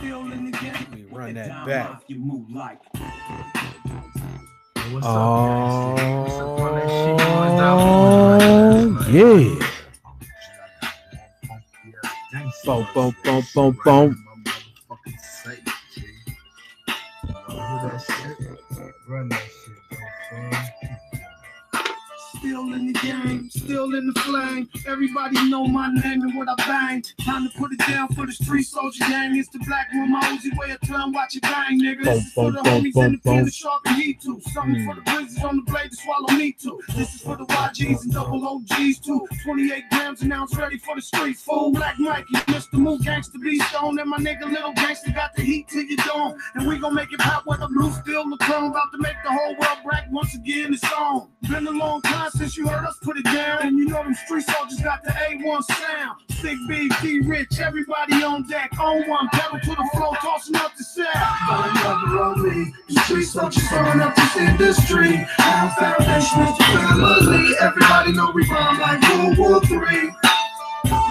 Let me run that back. What's Oh, up? yeah. Boom, boom, boom, boom, boom. Run that shit, Still in the game, still in the flame. Everybody know my name and what I bang. Time to put it down for the street soldier gang. It's the black room, my Uzi way of time, watch it bang, nigga. This is for the homies in the pen to sharpen heat too. Something for the blizzards on the blade to swallow me too. This is for the YGs and double OGs too. 28 grams and now it's ready for the streets. Full Black Mikey, Mr. Move Gangsta Beast on. And my nigga Little Gangsta got the heat till you dome. And we gon' make it pop with a blue steel LeCron. About to make the whole world black once again. It's on. Been a long time since you heard us put it down. And you know them street soldiers got the A1 sound. Sick B, D Rich, everybody on deck. On one, pedal to the floor, tossing up the sound. Find another on me. The street soldiers throwing up this industry. Our foundation is the family. Everybody know we rhyme like World War III.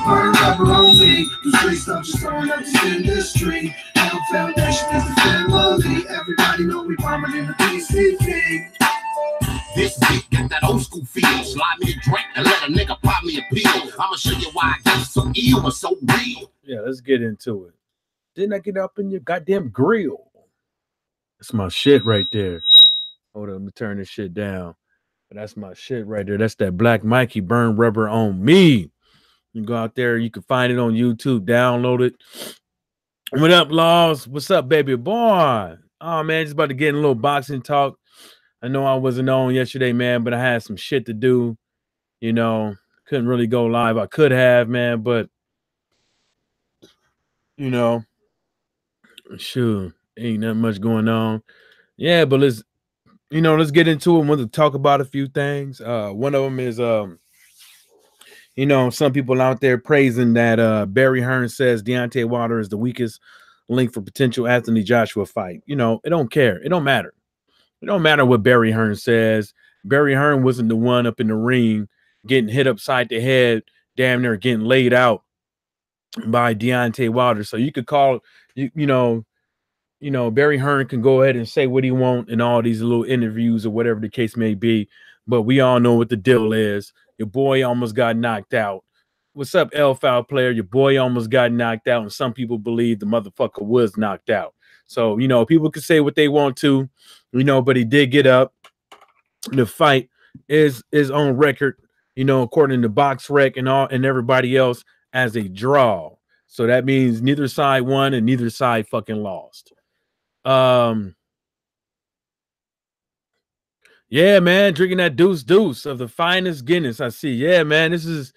Burn rubber on me. The street soldiers throwing up this industry. Our foundation is the family. Everybody know we rhyming in the PCP. This beat got that old school feel. Slide me a drink and let a nigga pop me a pill. I'ma show you why I got so ill and so real. Yeah, let's get into it. Didn't I get up in your goddamn grill? That's my shit right there. Hold on, let me turn this shit down. But that's my shit right there. That's that Black Mikey Burn Rubber on Me. You go out there, you can find it on YouTube, download it. What up, Laws? What's up, baby boy? Oh, man, just about to get in a little boxing talk. I know I wasn't on yesterday, man, but I had some shit to do. You know, couldn't really go live. I could have, man, but, you know, sure, ain't that much going on. Yeah, but let's get into it. I want to talk about a few things. One of them is, you know, some people out there praising that Barry Hearn says Deontay Wilder is the weakest link for potential Anthony Joshua fight. You know, it don't care. It don't matter. It don't matter what Barry Hearn says. Barry Hearn wasn't the one up in the ring getting hit upside the head, damn near getting laid out by Deontay Wilder. So you could call, you know, Barry Hearn can go ahead and say what he wants in all these little interviews or whatever the case may be. But we all know what the deal is. Your boy almost got knocked out. What's up, L-Foul player? Your boy almost got knocked out, and some people believe the motherfucker was knocked out. So, you know, people can say what they want to, you know, but he did get up. The fight is on record, you know, according to BoxRec and everybody else, as a draw. So that means neither side won and neither side fucking lost. Yeah, man, drinking that deuce of the finest Guinness. I see. Yeah, man, this is,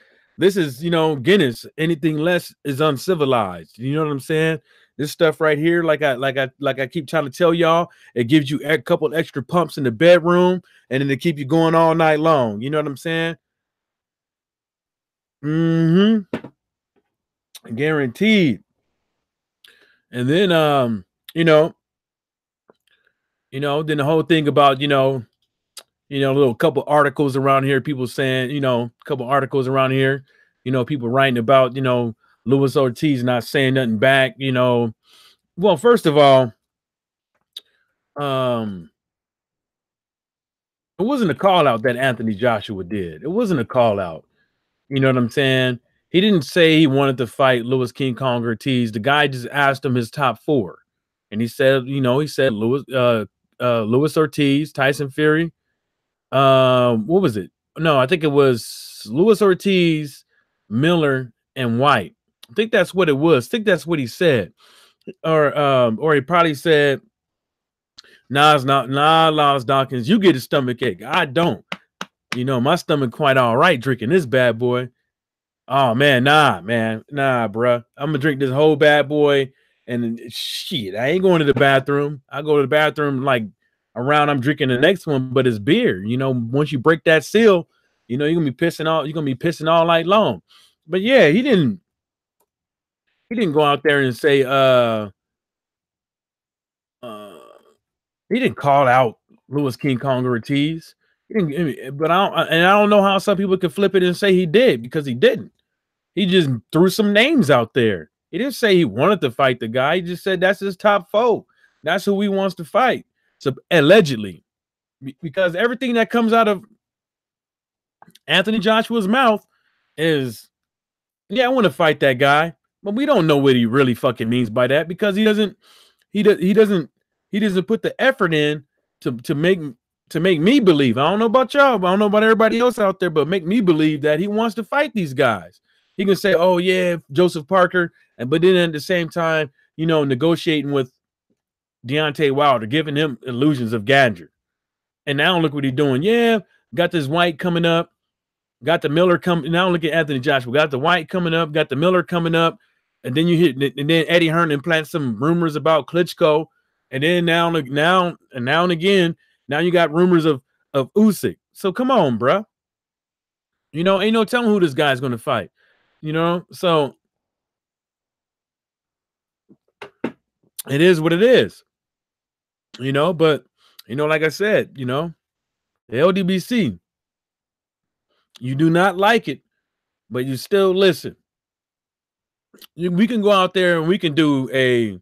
you know, Guinness. Anything less is uncivilized. You know what I'm saying? This stuff right here, like I keep trying to tell y'all, it gives you a couple extra pumps in the bedroom, and then they keep you going all night long. You know what I'm saying? Guaranteed. And then you know, then the whole thing about, little couple articles around here, people saying, a couple articles around here, people writing about, Luis Ortiz not saying nothing back, Well, first of all, it wasn't a call out that Anthony Joshua did. It wasn't a call out. You know what I'm saying? He didn't say he wanted to fight Luis King Kong Ortiz. The guy just asked him his top four. And he said, Luis Ortiz, Tyson Fury. What was it? No, I think it was Luis Ortiz, Miller, and White. I think that's what it was. I think that's what he said. Or he probably said, Lars Dawkins, you get a stomach ache. I don't. My stomach quite all right drinking this bad boy. Oh, man, nah, bruh. I'm going to drink this whole bad boy, and shit, I ain't going to the bathroom. I go to the bathroom like around I'm drinking the next one, but it's beer. Once you break that seal, you're going to be pissing all night long. But yeah, he didn't go out there and say, he didn't call out Luis King Kong Ortiz. But I don't know how some people can flip it and say he did, because he didn't. He just threw some names out there. He didn't say he wanted to fight the guy. He just said that's his top foe. That's who he wants to fight. So allegedly, because everything that comes out of Anthony Joshua's mouth is, yeah, I want to fight that guy, but we don't know what he really fucking means by that because he doesn't put the effort in to make me believe. I don't know about y'all, but I don't know about everybody else out there, but make me believe that he wants to fight these guys. He can say, "Oh yeah, Joseph Parker," but then at the same time, negotiating with Deontay Wilder, giving him illusions of grandeur. And now look what he's doing. Yeah, got this White coming up. Got the Miller coming. Now look at Anthony Joshua. Got the White coming up. Got the Miller coming up. And then and then Eddie Hearn implants some rumors about Klitschko. And then now and again, now you got rumors of Usyk. So come on, bro. Ain't no telling who this guy's going to fight. So it is what it is. But like I said, the LDBC, you do not like it, but you still listen. We can go out there and we can do a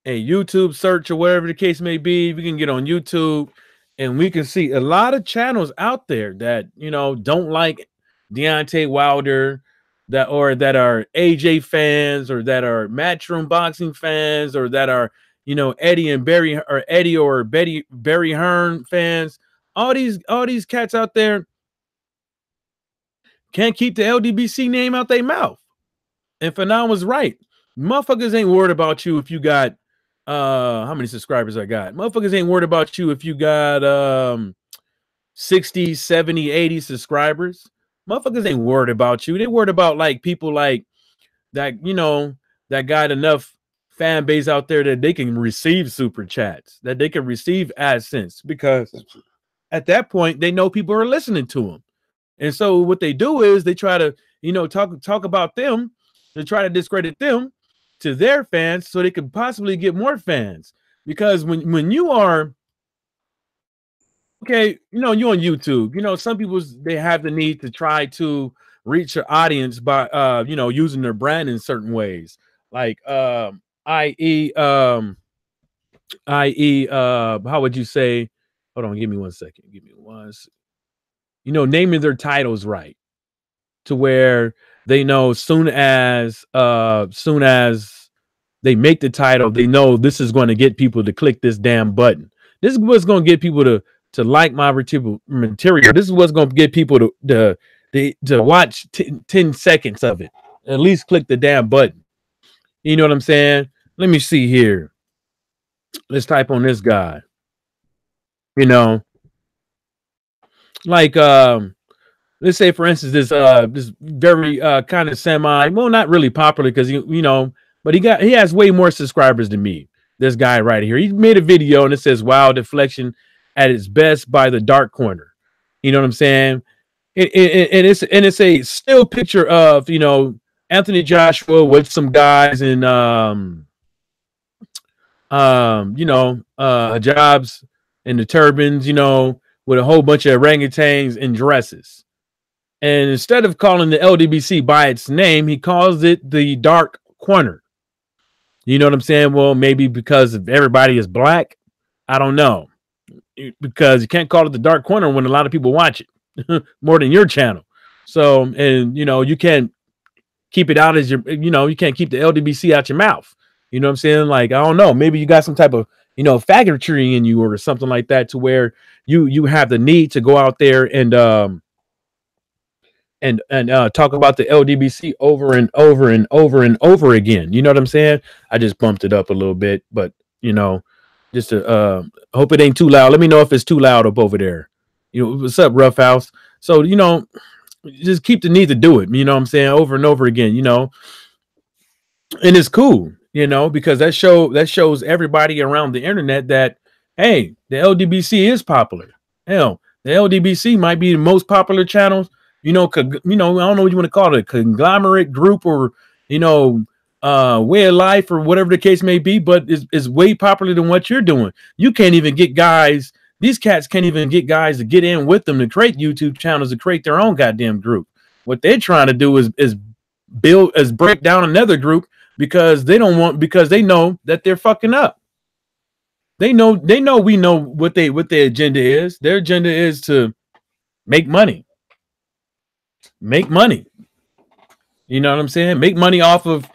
YouTube search or whatever the case may be. We can get on YouTube and we can see a lot of channels out there that, don't like Deontay Wilder, that are AJ fans, or that are Matchroom Boxing fans, or that are, Eddie or Barry Hearn fans. All these cats out there can't keep the LDBC name out their mouth. And Fanon was right. Motherfuckers ain't worried about you if you got how many subscribers I got. Motherfuckers ain't worried about you if you got 60, 70, 80 subscribers. Motherfuckers ain't worried about you. They worried about like people like that, that got enough fan base out there that they can receive super chats, that they can receive AdSense, because at that point they know people are listening to them. And so what they do is they try to, talk about them, to try to discredit them to their fans so they could possibly get more fans. Because when you are, okay, you're on YouTube, some people, they have the need to try to reach your audience by, using their brand in certain ways. Like, i.e., how would you say, hold on, give me one second. Naming their titles right, to where they know soon as they make the title, they know this is going to get people to click this damn button. This is what's going to get people to like my material. This is what's going to get people to watch 10 seconds of it. At least click the damn button. You know what I'm saying? Let me see here. Let's type on this guy. Like let's say, for instance, this very kind of not really popular, because but he has way more subscribers than me. This guy right here, he made a video and it says "Wow, deflection at its best" by the Dark Corner. You know what I'm saying? And it's a still picture of Anthony Joshua with some guys in hijabs and the turbans, with a whole bunch of orangutans in dresses. And instead of calling the LDBC by its name, he calls it the Dark Corner. You know what I'm saying? Well, maybe because everybody is black. I don't know. Because you can't call it the Dark Corner when a lot of people watch it more than your channel. So, and you can't keep it out as your, you can't keep the LDBC out your mouth. You know what I'm saying? Like, I don't know. Maybe you got some type of, faggotry in you or something like that, to where you have the need to go out there and talk about the LDBC over and over and over and over again. You know what I'm saying? I just bumped it up a little bit, but just to hope it ain't too loud. Let me know if it's too loud up over there. What's up, Rough House? So just keep the need to do it. You know what I'm saying? Over and over again. And it's cool. Because that shows everybody around the internet that, hey, the LDBC is popular. Hell, the LDBC might be the most popular channels. I don't know what you want to call it, a conglomerate group, or way of life, or whatever the case may be, but it's way popular than what you're doing. You can't even get guys. These cats can't even get guys to get in with them to create YouTube channels, to create their own goddamn group. What they're trying to do is break down another group because they don't want, because they know that they're fucking up. They know we know what their agenda is. Their agenda is to make money. Make money. You know what I'm saying? Make money off of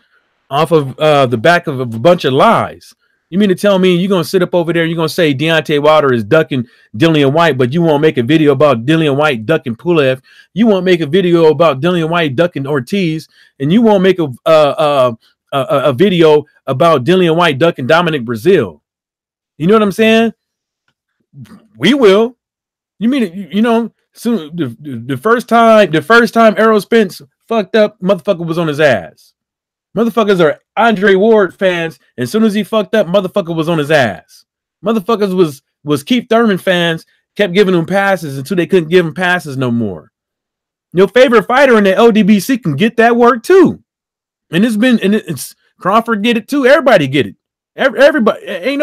the back of a bunch of lies. You mean to tell me you're gonna sit up over there, you're gonna say Deontay Wilder is ducking Dillian White, but you won't make a video about Dillian White ducking Pulev? You won't make a video about Dillian White ducking Ortiz, and you won't make a video about Dillian White ducking Dominic Brazil? You know what I'm saying? We will. You mean, you know, soon the first time Errol Spence fucked up, motherfucker was on his ass. Motherfuckers are Andre Ward fans, and as soon as he fucked up, motherfucker was on his ass. Motherfuckers was Keith Thurman fans, kept giving him passes until they couldn't give him passes no more. Your favorite fighter in the LDBC can get that work too. And it's Crawford get it too. Everybody get it. Everybody, ain't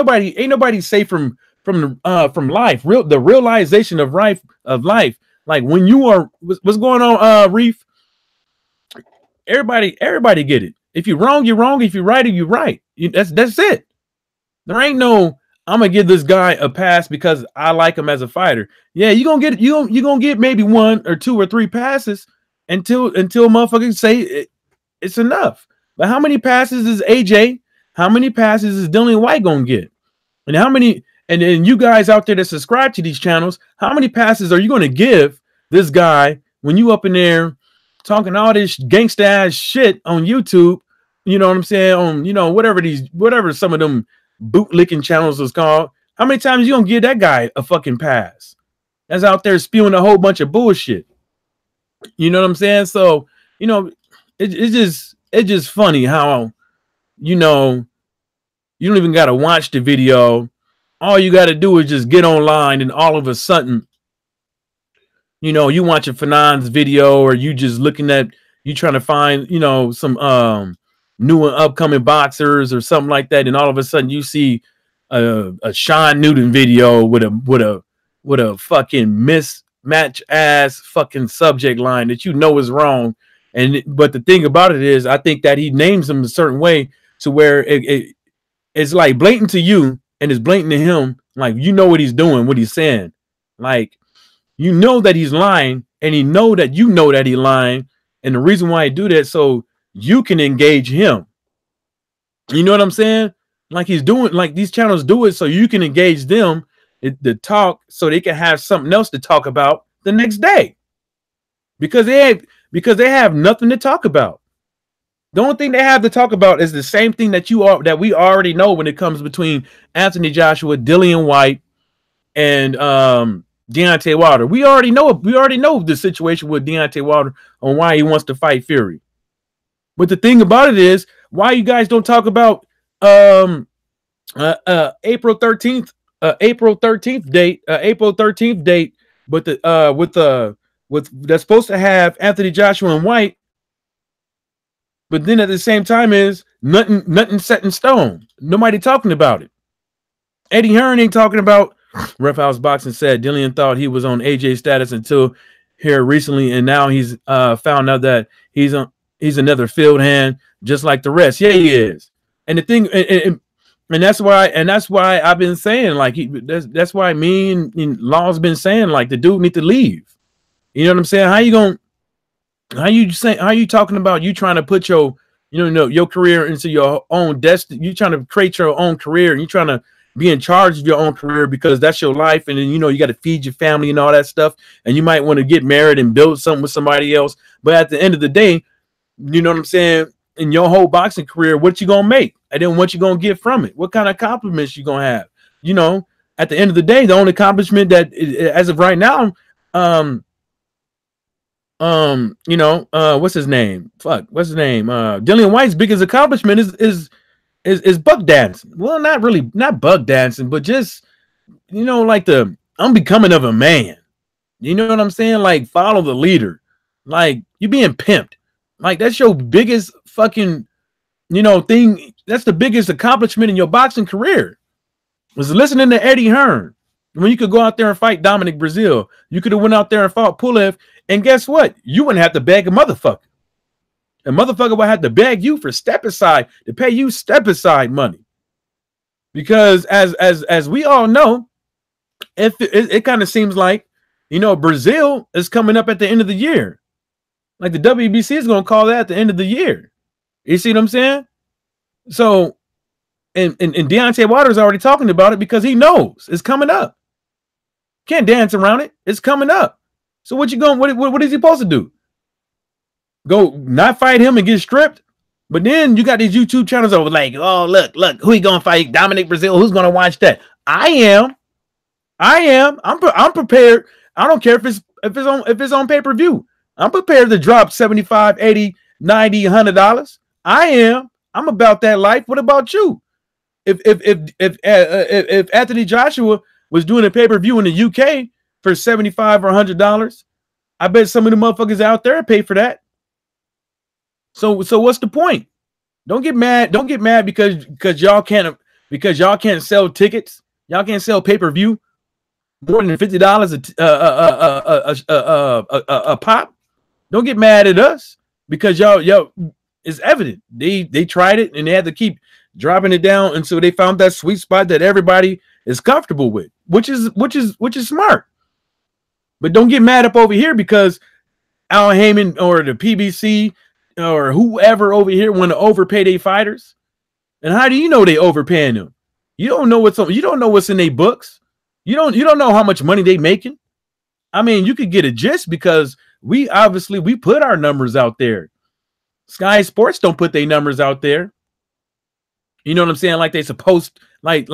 nobody safe from life. The realization of life. Like when you are, what's going on, Reef? Everybody get it. If you're wrong, you're wrong. If you're right, you're right. That's it. There ain't no, I'm gonna give this guy a pass because I like him as a fighter. Yeah, you're gonna get maybe 1 or 2 or 3 passes until motherfuckers say it's enough. But how many passes is AJ? How many passes is Dillian White gonna get? And how many? And then you guys out there that subscribe to these channels, how many passes are you gonna give this guy when you up in there talking all this gangsta ass shit on YouTube? You know what I'm saying? On, you know, whatever some of them bootlicking channels is called. How many times you gonna give that guy a fucking pass? That's out there spewing a whole bunch of bullshit. You know what I'm saying? So, you know, it's just funny how, you know, you don't even gotta watch the video. All you gotta do is just get online, and all of a sudden, you know, you watching Fanon's video, or you just looking at, you trying to find, you know, some new and upcoming boxers or something like that, and all of a sudden you see a Sean Newton video with a fucking mismatch ass fucking subject line that you know is wrong. But the thing about it is, I think that he names them a certain way to where it's like blatant to you and it's blatant to him. Like, you know what he's doing, what he's saying. Like, you know that he's lying, and he know that you know that he's lying. And the reason why I do that, so you can engage him. You know what I'm saying? Like he's doing, like these channels do it so you can engage them to talk, so they can have something else to talk about the next day. Because they have nothing to talk about. The only thing they have to talk about is the same thing that we already know when it comes between Anthony Joshua, Dillian White, and Deontay Wilder. We already know the situation with Deontay Wilder on why he wants to fight Fury. But the thing about it is, why you guys don't talk about April 13th date, but that's supposed to have Anthony Joshua and White, but then at the same time is nothing set in stone. Nobody talking about it. Eddie Hearn ain't talking about. Ref House Boxing said Dillian thought he was on AJ status until here recently, and now he's found out that he's another field hand just like the rest. Yeah, he is. And the thing, and that's why I've been saying, like, that's why me and Law's been saying, like, the dude need to leave. You know what I'm saying? How you talking about you trying to put your career into your own destiny? You trying to create your own career, and you trying to be in charge of your own career because that's your life, and then you got to feed your family and all that stuff, and you might want to get married and build something with somebody else. But at the end of the day, you know what I'm saying, in your whole boxing career, what you gonna make, and then what you gonna get from it? What kind of accomplishments you gonna have? You know, at the end of the day, the only accomplishment that as of right now, what's his name? Dillian White's biggest accomplishment is buck dancing. Well, not bug dancing, but just, like the unbecoming of a man. You know what I'm saying? Like, follow the leader. Like, you being pimped. Like, that's your biggest fucking, thing. That's the biggest accomplishment in your boxing career. Was listening to Eddie Hearn. When you could go out there and fight Dominic Brazil. You could have went out there and fought Pulev. And guess what? You wouldn't have to beg a motherfucker. A motherfucker will have to beg you for step aside to pay you step aside money. Because as we all know, if it kind of seems like, you know, Brazil is coming up at the end of the year. Like the WBC is going to call that at the end of the year. You see what I'm saying? So, and Deontay Wilder's already talking about it because he knows it's coming up. Can't dance around it. It's coming up. So what you going? What is he supposed to do? Go not fight him and get stripped? But then you got these YouTube channels over like, oh look, who he gonna fight? Dominic Brazil. Who's gonna watch that? I am. I'm prepared. I don't care if it's on pay-per-view. I'm prepared to drop $75, $80, $90, $100. I am. I'm about that life. What about you? If Anthony Joshua was doing a pay-per-view in the UK for $75 or $100, I bet some of the motherfuckers out there pay for that. So what's the point? Don't get mad. Don't get mad because y'all can't sell tickets. Y'all can't sell pay-per-view more than $50 a pop. Don't get mad at us because y'all it's evident. They tried it and they had to keep dropping it down until they found that sweet spot that everybody is comfortable with, which is smart. But don't get mad up over here because Al Heyman or the PBC or whoever over here want to overpay their fighters. And how do you know they overpaying them? You don't know what's in their books. You don't know how much money they making. I mean, you could get a gist because we put our numbers out there. Sky Sports don't put their numbers out there. You know what I'm saying? Like they supposed, like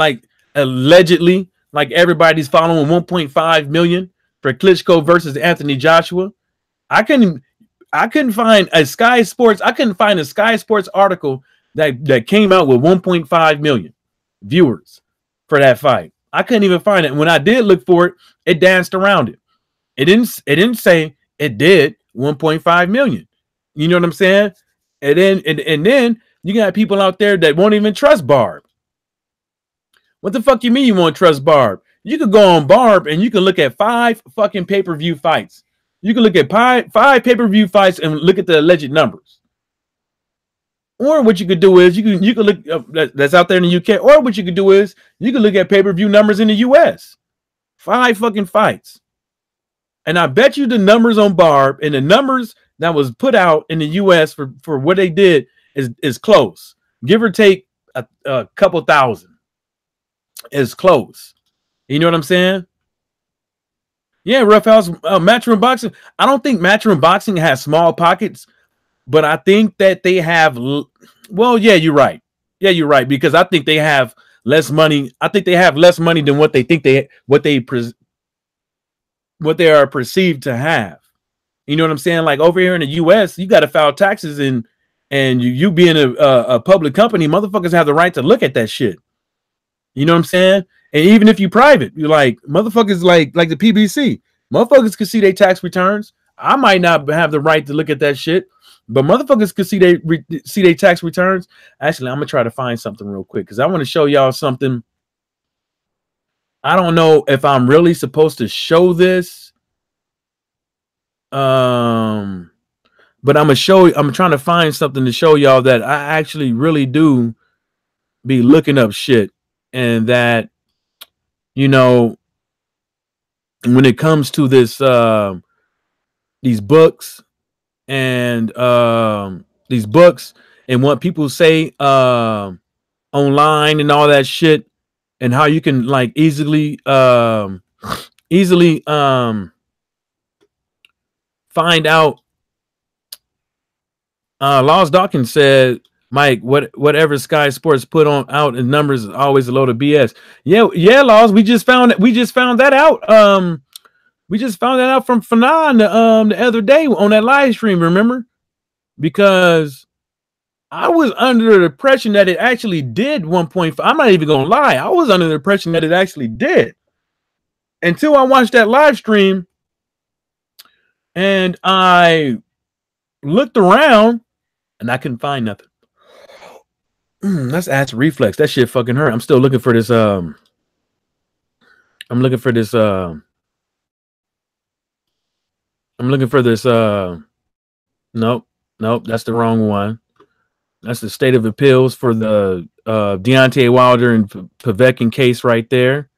allegedly, like everybody's following 1.5 million for Klitschko versus Anthony Joshua. I couldn't find a Sky Sports article that came out with 1.5 million viewers for that fight. I couldn't even find it. And when I did look for it, it danced around it. It didn't say it did 1.5 million. You know what I'm saying? And then you got people out there that won't even trust Barb. What the fuck you mean you won't trust Barb? You could go on Barb and you can look at 5 fucking pay-per-view fights. You can look at 5 pay-per-view fights and look at the alleged numbers. Or what you could do is you can look that's out there in the UK. Or what you could do is you can look at pay-per-view numbers in the US. 5 fucking fights. And I bet you the numbers on Barb and the numbers that was put out in the US for what they did is close. Give or take a couple thousand. Is close. You know what I'm saying? Yeah, Rough House, Matchroom Boxing. I don't think Matchroom Boxing has small pockets, but I think that they have. Well, yeah, you're right. Yeah, you're right because I think they have less money. I think they have less money than what they think what they are perceived to have. You know what I'm saying? Like over here in the U.S., you got to file taxes and you being a public company, motherfuckers have the right to look at that shit. You know what I'm saying? And even if you private, you're like motherfuckers like the PBC, motherfuckers can see their tax returns. I might not have the right to look at that shit, but motherfuckers can see their tax returns. Actually, I'm gonna try to find something real quick because I want to show y'all something. I don't know if I'm really supposed to show this. But I'm trying to find something to show y'all that I actually really do be looking up shit and that, you know, when it comes to this, these books and what people say online and all that shit and how you can like easily find out. Laws Dawkins said, Mike, whatever Sky Sports put on out in numbers is always a load of BS. Yeah, Laws. We just found that out. We just found that out from Fanon the other day on that live stream, remember? Because I was under the impression that it actually did 1.5. I'm not even gonna lie, I was under the impression that it actually did. Until I watched that live stream and I looked around and I couldn't find nothing. That's acid reflex. That shit fucking hurt. I'm still looking for this. I'm looking for this. Nope. Nope, that's the wrong one. That's the state of appeals for the Deontay Wilder and Povetkin case right there.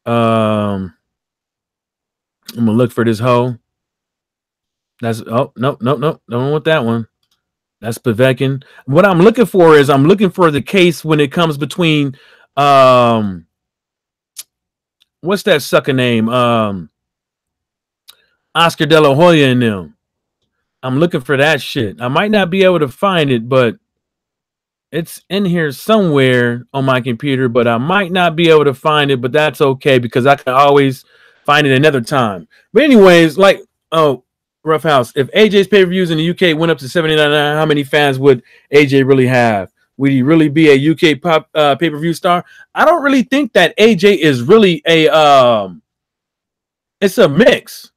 I'm gonna look for this hoe. That's nope. Don't want that one. That's Povetkin. What I'm looking for is I'm looking for the case when it comes between what's that sucker name? Oscar De La Hoya and them. I'm looking for that shit. I might not be able to find it, but it's in here somewhere on my computer, but I might not be able to find it, but that's okay because I can always find it another time. But anyways, like, oh, Rough House, if AJ's pay-per-views in the UK went up to 79, how many fans would AJ really have? Would he really be a UK pop pay-per-view star? I don't really think that AJ is really a it's a mix.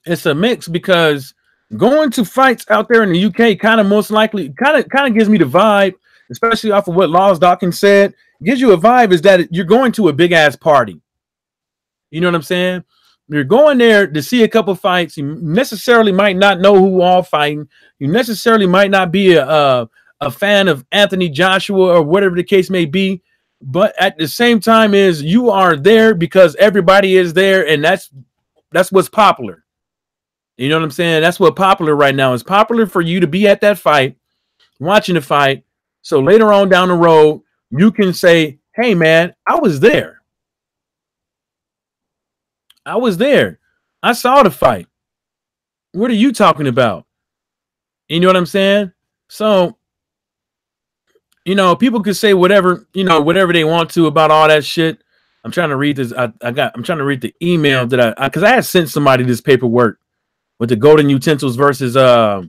It's a mix because going to fights out there in the UK kind of most likely kind of gives me the vibe, especially off of what Laws Dawkins said, gives you a vibe is that you're going to a big ass party. You know what I'm saying? You're going there to see a couple fights. You necessarily might not know who all fighting. You necessarily might not be a fan of Anthony Joshua or whatever the case may be. But at the same time is you are there because everybody is there, and that's what's popular. You know what I'm saying? That's what popular right now is. Popular for you to be at that fight, watching the fight. So later on down the road, you can say, hey, man, I was there. I was there. I saw the fight. What are you talking about? You know what I'm saying? So, you know, people could say whatever, you know, whatever they want to about all that shit. I'm trying to read this. I'm trying to read the email that because I had sent somebody this paperwork with the golden utensils versus Al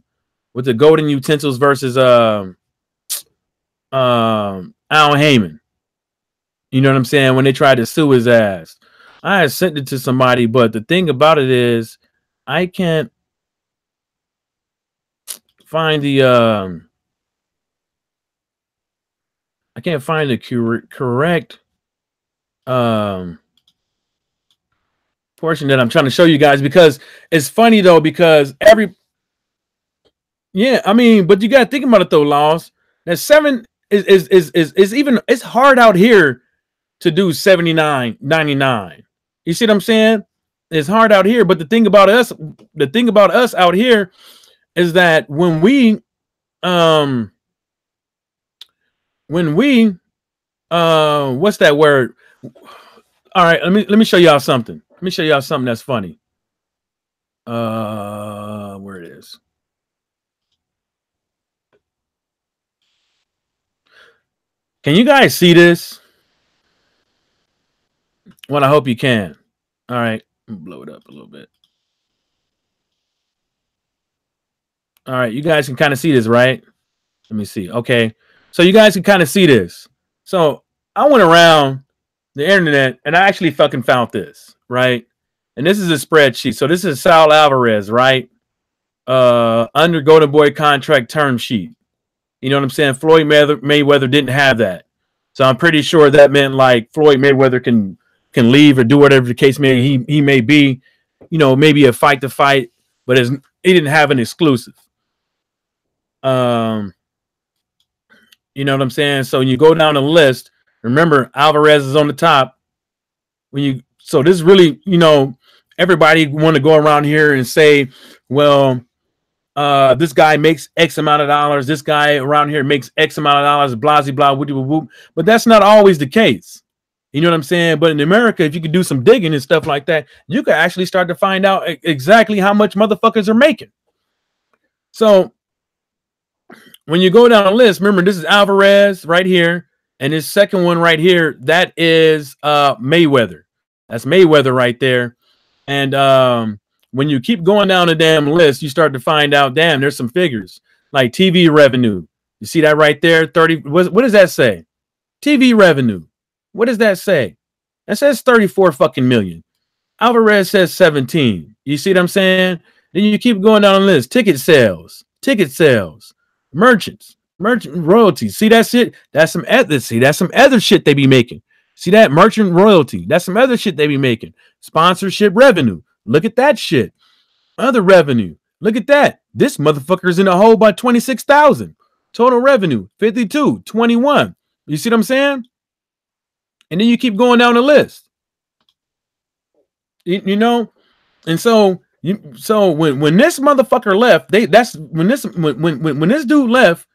Heyman. You know what I'm saying? When they tried to sue his ass. I had sent it to somebody, but the thing about it is I can't find the correct portion that I'm trying to show you guys, because it's funny though, because I mean, but you gotta think about it though, Laws. That 7 is even, it's hard out here to do 79.99. You see what I'm saying? It's hard out here, but the thing about us out here is that when we what's that word? All right, let me show y'all something. Let me show y'all something that's funny. Where it is. Can you guys see this? Well, I hope you can. All right, blow it up a little bit. All right, you guys can kind of see this, right? Let me see. Okay, so you guys can kind of see this. So I went around the internet and I actually fucking found this, right? And this is a spreadsheet. So this is Saul Alvarez, right? Under Golden Boy contract term sheet. You know what I'm saying? Floyd Mayweather didn't have that. So I'm pretty sure that meant like Floyd Mayweather can leave or do whatever the case may he may be, you know, maybe a fight to fight, but he didn't have an exclusive. You know what I'm saying? So when you go down the list, remember Alvarez is on the top. So this really, you know, everybody want to go around here and say, well, this guy makes X amount of dollars. This guy around here makes X amount of dollars, blah, blah, blah, whoop. But that's not always the case. You know what I'm saying? But in America, if you could do some digging and stuff like that, you could actually start to find out exactly how much motherfuckers are making. So when you go down the list, remember, this is Alvarez right here. And this second one right here, that is Mayweather. That's Mayweather right there. And when you keep going down the damn list, you start to find out, damn, there's some figures like TV revenue. You see that right there? 30. What does that say? TV revenue. What does that say? That says 34 fucking million. Alvarez says 17. You see what I'm saying? Then you keep going down the list. Ticket sales, merchant royalties. See that shit? That's some other. See, that's some other shit they be making. See that merchant royalty? That's some other shit they be making. Sponsorship revenue. Look at that shit. Other revenue. Look at that. This motherfucker's in a hole by 26,000. Total revenue 52, 21. You see what I'm saying? And then you keep going down the list. You know, and so when this motherfucker left, when this dude left,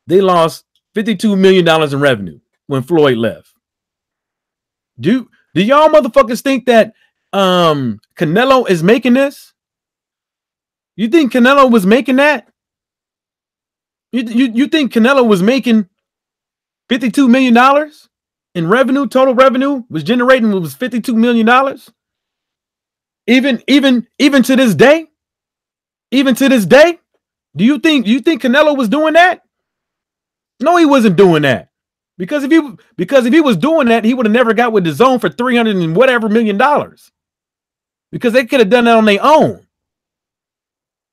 they lost $52 million in revenue when Floyd left. Do y'all motherfuckers think that Canelo is making this? You think Canelo was making that? You think Canelo was making $52 million in revenue? Total revenue was generating was $52 million. Even to this day? Even to this day? Do you think Canelo was doing that? No, he wasn't doing that. Because if he was doing that, he would have never got with the zone for $300 and whatever million. Because they could have done that on their own.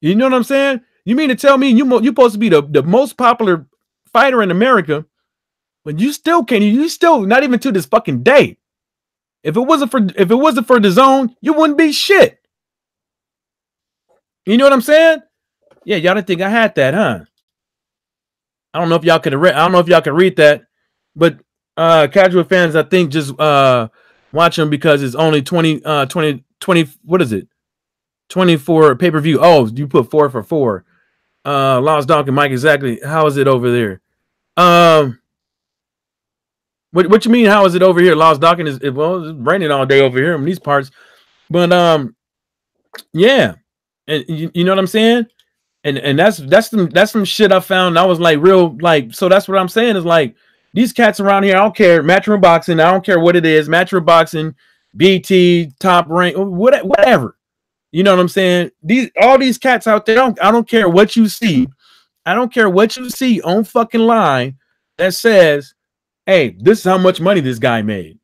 You know what I'm saying? You mean to tell me you're supposed to be the most popular fighter in America, but you still can't. You still not even to this fucking day. If it wasn't for the zone, you wouldn't be shit. You know what I'm saying? Yeah, y'all didn't think I had that, huh? I don't know if y'all could read that, but casual fans, I think, just watch them because it's only 20, what is it? 24 pay-per-view. Oh, you put 4 for 4. Lost Dog and Mike, exactly. How is it over there? What you mean? How is it over here? Lost Dawkins is it's raining all day over here in these parts, but yeah, and you know what I'm saying, and that's some shit I found. I was like so that's what I'm saying is like these cats around here. I don't care Matchroom Boxing. I don't care what it is. Matchroom Boxing, BT, Top Rank, whatever. You know what I'm saying? All these cats out there. I don't care what you see. I don't care what you see on fucking line that says, hey, this is how much money this guy made.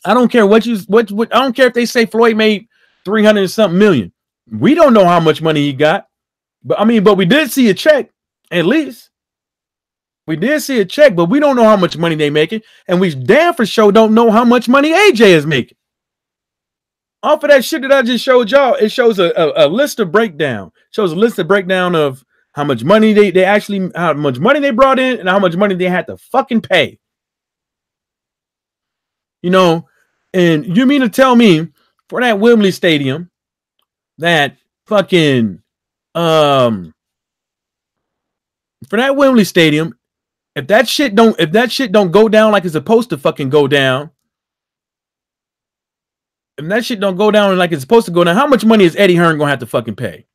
I don't care what I don't care if they say Floyd made 300 and something million. We don't know how much money he got. But we did see a check, at least. We did see a check, but we don't know how much money they making. And we damn for sure don't know how much money AJ is making. Off of that shit that I just showed y'all, it shows a list of breakdown. Shows a list of breakdown of how much money how much money they brought in and how much money they had to fucking pay. You know, and you mean to tell me for that Wembley Stadium that fucking for that Wembley Stadium, if that shit don't go down like it's supposed to fucking go down, if that shit don't go down like it's supposed to go down, how much money is Eddie Hearn gonna have to fucking pay?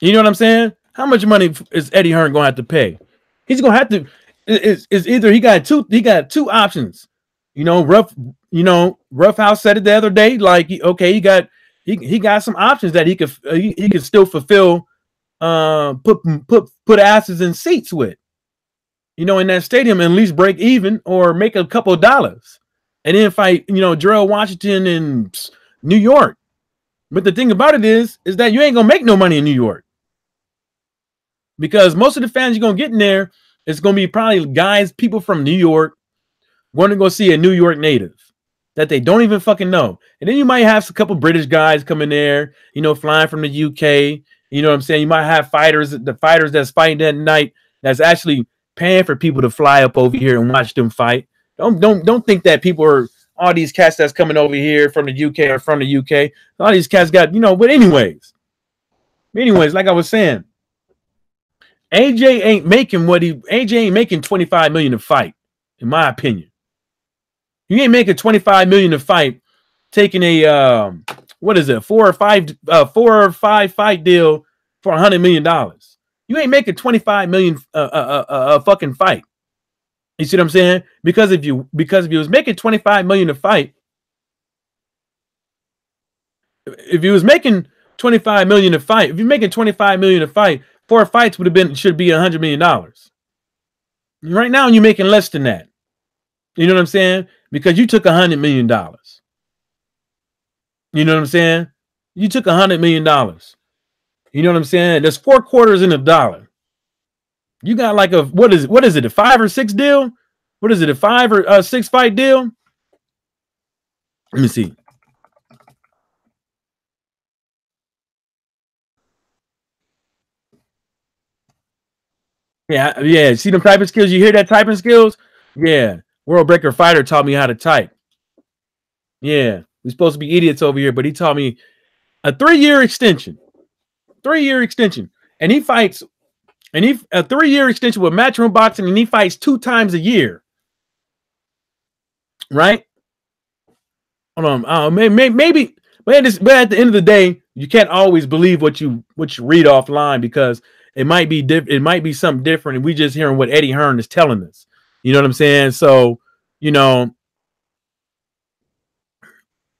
You know what I'm saying? How much money is Eddie Hearn gonna have to pay? He's gonna have to. It's either he got two options. You know, Roughhouse said it the other day. Like, okay, he got some options that he could still fulfill. Put asses in seats with. You know, in that stadium, and at least break even or make a couple of dollars, and then fight. You know, Jarrell Washington in New York. But the thing about it is that you ain't gonna make no money in New York. Because most of the fans you're going to get in there is going to be probably people from New York going to go see a New York native that they don't even fucking know. And then you might have a couple British guys coming there, you know, flying from the UK. You know what I'm saying? You might have the fighters that's fighting that night that's actually paying for people to fly up over here and watch them fight. Don't think that people are all these cats that's coming over here from the UK or from the UK. All these cats got, you know, but anyways, like I was saying, AJ ain't making 25 million to fight, in my opinion. You ain't making 25 million to fight, taking a what is it, 4 or 5 fight deal for $100 million. You ain't making 25 million a fucking fight. You see what I'm saying? Because if you was making 25 million to fight, if you was making 25 million to fight, if you're making 25 million to fight, 4 fights should be $100 million. Right now, you're making less than that. You know what I'm saying? Because you took $100 million. You know what I'm saying? You took $100 million. You know what I'm saying? There's 4 quarters in a dollar. You got like what is it? A 5 or 6 deal? What is it? A 5 or 6 fight deal? Let me see. Yeah, yeah. See them typing skills? You hear that typing skills? Yeah. World Breaker Fighter taught me how to type. Yeah. We're supposed to be idiots over here, but he taught me a 3-year extension. 3-year extension. And he fights, and he a 3-year extension with matchroom boxing, and he fights 2 times a year. Right? Hold on. Maybe but at the end of the day, you can't always believe what you read offline because it might be it might be something different, and we just hearing what Eddie Hearn is telling us. You know what I'm saying? So, you know,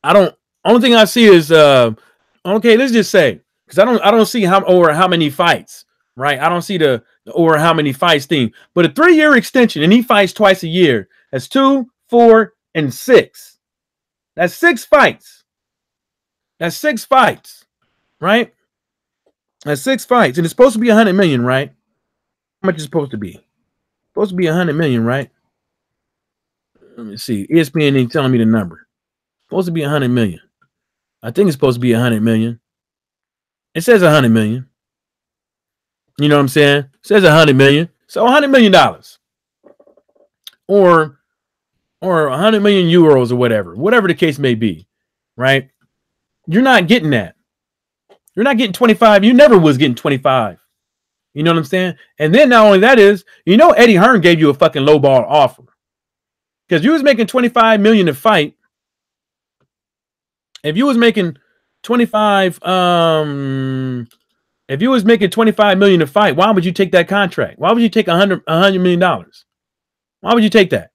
I don't. Only thing I see is okay. Let's just say because I don't see how many fights, right? I don't see the or how many fights thing, but a 3-year extension and he fights twice a year. That's 2, 4, and 6. That's 6 fights. That's 6 fights, right? That's 6 fights, and it's supposed to be 100 million, right? How much is it supposed to be? It's supposed to be 100 million, right? Let me see. ESPN ain't telling me the number. It's supposed to be 100 million. I think it's supposed to be 100 million. It says 100 million. You know what I'm saying? It says 100 million. So 100 million dollars, or 100 million euros, or whatever the case may be, right? You're not getting that. You're not getting 25. You never was getting 25. You know what I'm saying? And then not only that is, Eddie Hearn gave you a fucking lowball offer because you was making 25 million to fight. If you was making 25, if you was making 25 million to fight, why would you take that contract? Why would you take $100 million? Why would you take that?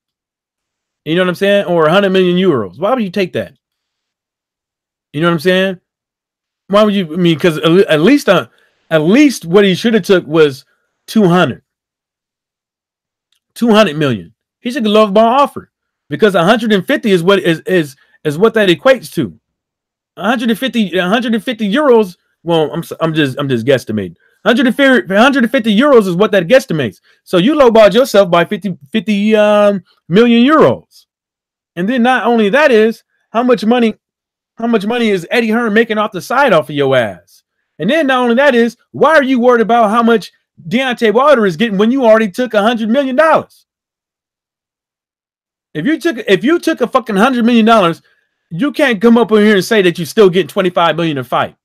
You know what I'm saying? Or 100 million euros. Why would you take that? You know what I'm saying? Why would you? I mean, because at least what he should have took was 200 million. He took a lowball offer because 150 is what is what that equates to. 150 euros. Well, I'm just guesstimating. 150 euros is what that guesstimates. So you lowballed yourself by 50 million euros. And then not only that is how much money is Eddie Hearn making off the side off of your ass? And then not only that is, why are you worried about how much Deontay Wilder is getting when you already took $100 million? If you took a fucking $100 million, you can't come up over here and say that you still getting 25 million to fight.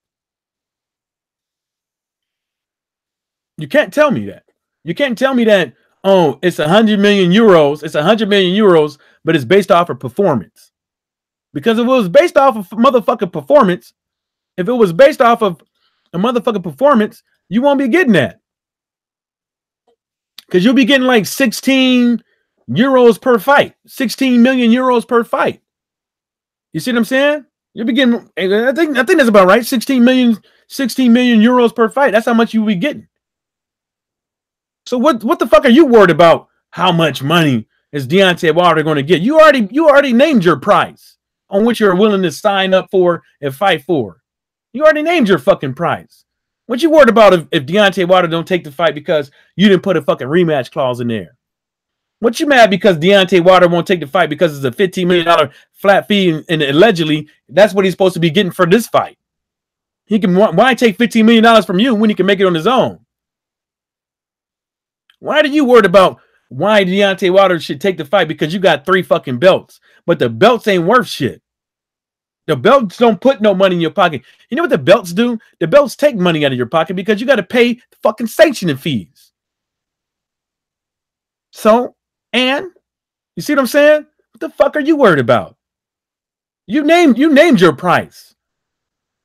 You can't tell me that. You can't tell me that, oh, it's 100 million euros. It's 100 million euros, but it's based off of performance. Because if it was based off of motherfucking performance, if it was based off of a motherfucking performance, you won't be getting that. Because you'll be getting like 16 euros per fight, 16 million euros per fight. You see what I'm saying? You'll be getting, I think that's about right. 16 million euros per fight. That's how much you'll be getting. So what the fuck are you worried about? How much money is Deontay Wilder going to get? You already named your price on which you're willing to sign up for and fight for. You already named your fucking price. What you worried about if Deontay Wilder don't take the fight because you didn't put a fucking rematch clause in there? What you mad because Deontay Wilder won't take the fight because it's a $15 million flat fee and allegedly that's what he's supposed to be getting for this fight? He can why take $15 million from you when he can make it on his own? Why are you worried about why Deontay Wilder should take the fight? Because you got 3 fucking belts, but the belts ain't worth shit. The belts don't put no money in your pocket. You know what the belts do? The belts take money out of your pocket because you got to pay the fucking sanctioning fees. So, and you see what I'm saying? What the fuck are you worried about? You named your price.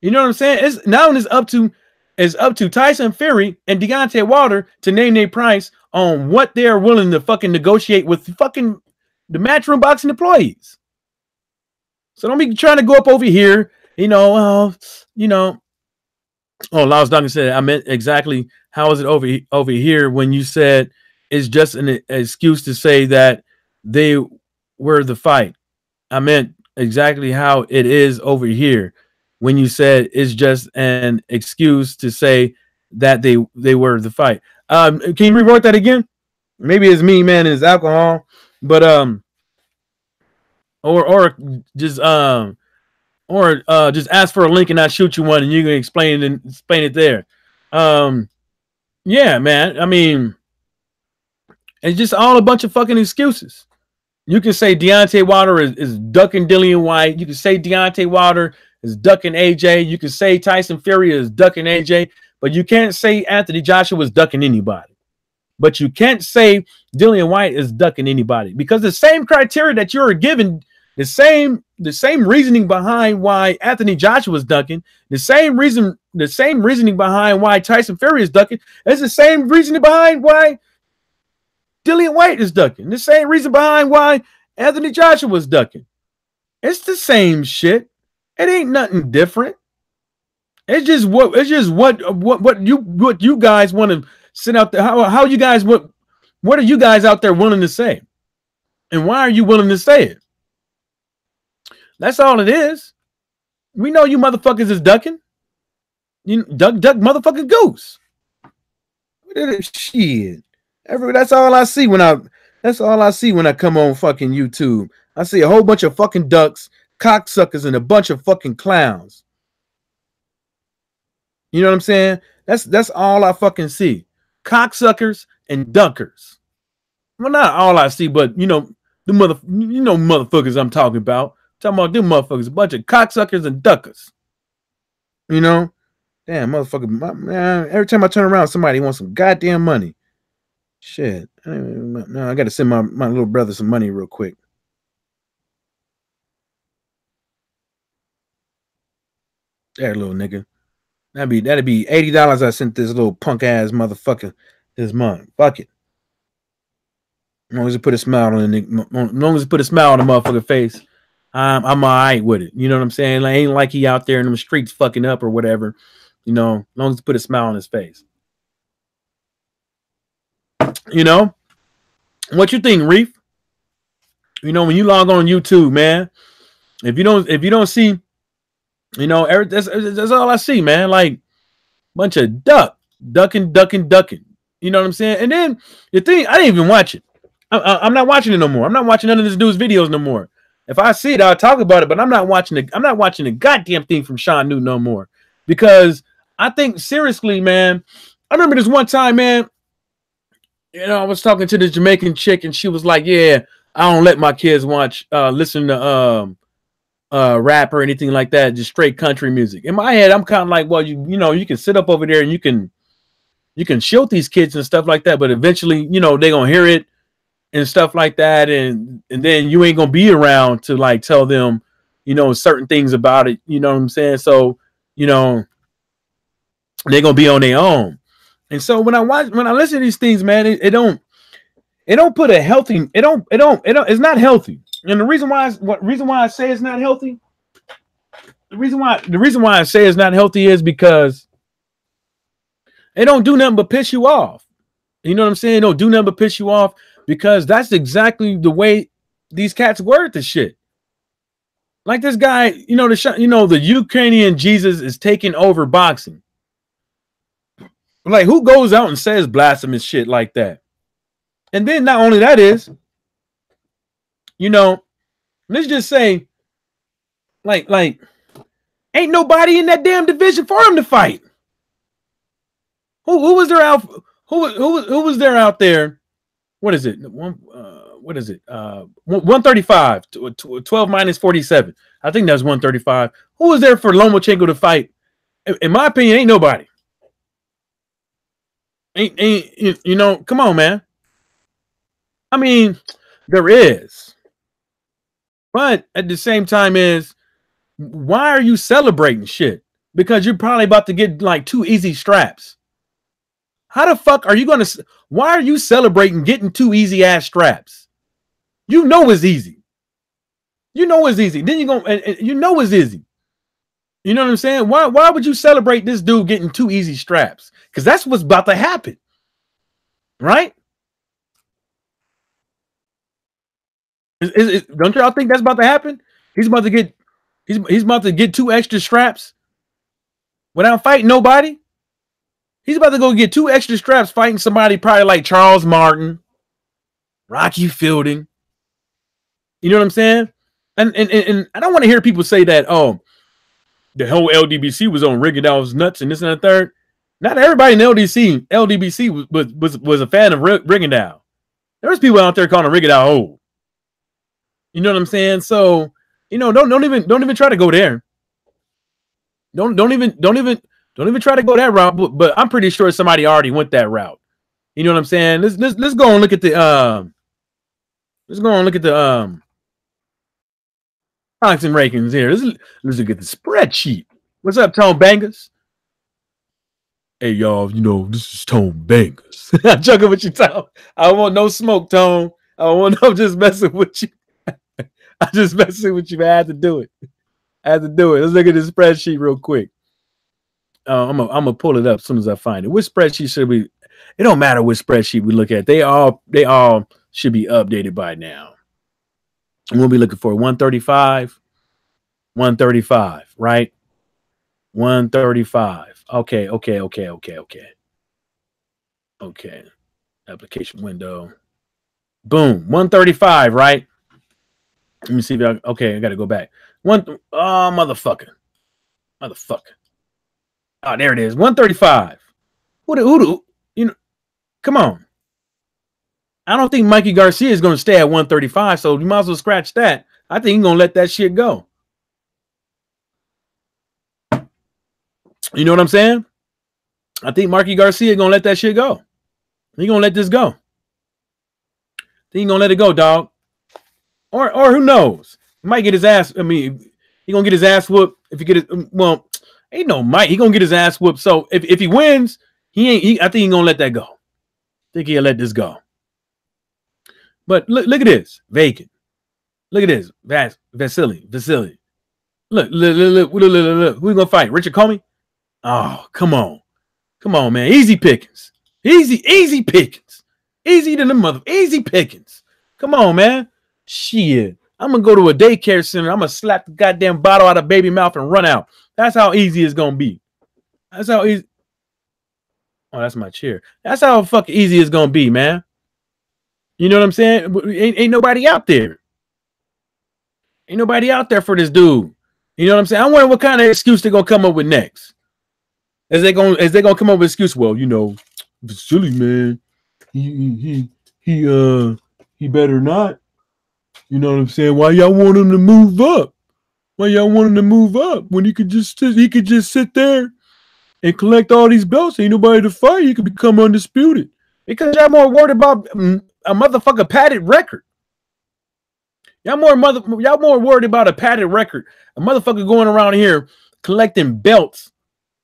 You know what I'm saying? It's now it's up to Tyson Fury and Deontay Wilder to name their price on what they're willing to fucking negotiate with fucking the matchroom boxing employees. So don't be trying to go up over here, Oh, Laos Duncan said, I meant exactly how is it over here when you said it's just an excuse to say that they were the fight. I meant exactly how it is over here when you said it's just an excuse to say that they were the fight. Can you reword that again? Maybe it's me, man, and it's alcohol, but or just just ask for a link and I shoot you one and you can explain it there. Yeah, man. I mean, It's just all a bunch of fucking excuses. You can say Deontay Wilder is ducking Dillian White. You can say Deontay Wilder is ducking AJ. You can say Tyson Fury is ducking AJ. But you can't say Anthony Joshua is ducking anybody. But you can't say Dillian White is ducking anybody. Because the same criteria that you're given, the same reasoning behind why Anthony Joshua is ducking, the same reasoning behind why Tyson Fury is ducking, is the same reasoning behind why Dillian White is ducking. The same reason behind why Anthony Joshua was ducking. It's the same shit. It ain't nothing different. It's just what you guys want to sit out there. How you guys what are you guys out there willing to say? And why are you willing to say it? That's all it is. We know you motherfuckers is ducking. You duck motherfucking goose. Shit. That's all I see when I come on fucking YouTube. I see a whole bunch of fucking ducks, cocksuckers, and a bunch of fucking clowns. You know what I'm saying? That's all I fucking see. Cocksuckers and dunkers. Well, not all I see, but you know, motherfuckers I'm talking about. I'm talking about them motherfuckers, a bunch of cocksuckers and duckers. You know? Damn, motherfucker, man, every time I turn around, somebody wants some goddamn money. Shit. No, I gotta send my little brother some money real quick. There, little nigga. That'd be $80 I sent this little punk ass motherfucker this month. Fuck it. As long as it put a smile on the motherfucker's face, I'm all right with it. You know what I'm saying? Like, ain't like he out there in them streets fucking up or whatever. You know, as long as it put a smile on his face. You know, what you think, Reef? You know, when you log on YouTube, man, if you don't see, you know, that's all I see, man. Like bunch of ducking. You know what I'm saying? And then the thing, I didn't even watch it. I'm not watching it no more. I'm not watching none of this dude's videos no more. If I see it, I'll talk about it. But I'm not watching the goddamn thing from Sean Newton no more, because I think seriously, man. I remember this one time, man. You know, I was talking to this Jamaican chick, and she was like, "Yeah, I don't let my kids listen to rap or anything like that, just straight country music." In my head, I'm kind of like, well, you know, you can sit up over there and you can shield these kids and stuff like that, but eventually, you know, they're gonna hear it and stuff like that, and then you ain't gonna be around to like tell them, you know, certain things about it. You know what I'm saying? So, you know, they're gonna be on their own. And so when I listen to these things, man, it don't put a healthy, it's not healthy. And the reason why I say it's not healthy, the reason why I say it's not healthy is because it don't do nothing but piss you off. You know what I'm saying? It don't do nothing but piss you off, because that's exactly the way these cats word the shit. Like this guy, you know, the Ukrainian Jesus is taking over boxing. Like, who goes out and says blasphemous shit like that? And then not only that is, you know, let's just say, like, ain't nobody in that damn division for him to fight. Who was there out? Who was there out there? What is it? What is it? 135. 12 minus 47. I think that's 135. Who was there for Lomachenko to fight? In my opinion, ain't nobody. Ain't you know? Come on, man. I mean, there is, but at the same time, why are you celebrating shit? Because you're probably about to get like 2 easy straps. How the fuck are you gonna? Why are you celebrating getting 2 easy ass straps? You know it's easy. You know it's easy. Then you go and you know it's easy. You know what I'm saying? Why would you celebrate this dude getting 2 easy straps? Because that's what's about to happen, right? Don't y'all think that's about to happen? He's about to get 2 extra straps without fighting nobody. He's about to go get 2 extra straps fighting somebody probably like Charles Martin, Rocky Fielding. You know what I'm saying? And I don't want to hear people say that, oh, the whole Ldbc was on Rigondeaux's nuts and this and the third. Not everybody in Ldbc was a fan of Rigondeaux. There's people out there calling Rigged out old. You know what I'm saying? So, you know, don't even try to go there. Don't even try to go that route. But I'm pretty sure somebody already went that route. You know what I'm saying? Let's go and look at the Alex and Rakins here. Let's look at the spreadsheet. What's up, Tone Bangers? Hey y'all, you know this is Tone Bangers. I'm joking with you, Tone. I don't want no smoke, Tone. I don't want no just messing with you. I just messing with you. I had to do it. Let's look at this spreadsheet real quick. I'm gonna pull it up as soon as I find it. Which spreadsheet should we? It don't matter which spreadsheet we look at. They all should be updated by now. And we'll be looking for 135, right? 135. Okay. Application window. Boom. 135, right? Let me see if I gotta go back. Motherfucker. Oh, there it is. 135. Who you know, come on. I don't think Mikey Garcia is going to stay at 135, so you might as well scratch that. I think he's going to let that shit go. You know what I'm saying? I think Mikey Garcia is going to let that shit go. He's going to let this go. I think he's going to let it go, dog. Or who knows? He might get his ass. I mean, he's going to get his ass whooped. If he get it, well, ain't no Mike. He's going to get his ass whooped. So if he wins, I think he's going to let that go. I think he'll let this go. But look at this. Vacant. Look at this. Vasily. Look. Who we gonna fight? Richard Comey? Oh, come on. Come on, man. Easy pickings. Easy pickings. Easy to the mother. Easy pickings. Come on, man. Shit. I'm gonna go to a daycare center. I'm gonna slap the goddamn bottle out of baby mouth and run out. That's how easy it's gonna be. That's how easy. Oh, that's my chair. That's how fucking easy it's gonna be, man. You know what I'm saying? Ain't nobody out there. Ain't nobody out there for this dude. You know what I'm saying? I wonder what kind of excuse they're gonna come up with next. Is they gonna come up with excuse? Well, you know, silly man. He better not. You know what I'm saying? Why y'all want him to move up? Why y'all want him to move up when he could just sit there and collect all these belts? Ain't nobody to fight. He could become undisputed. Because y'all more worried about a motherfucker padded record. Y'all more worried about a padded record. A motherfucker going around here collecting belts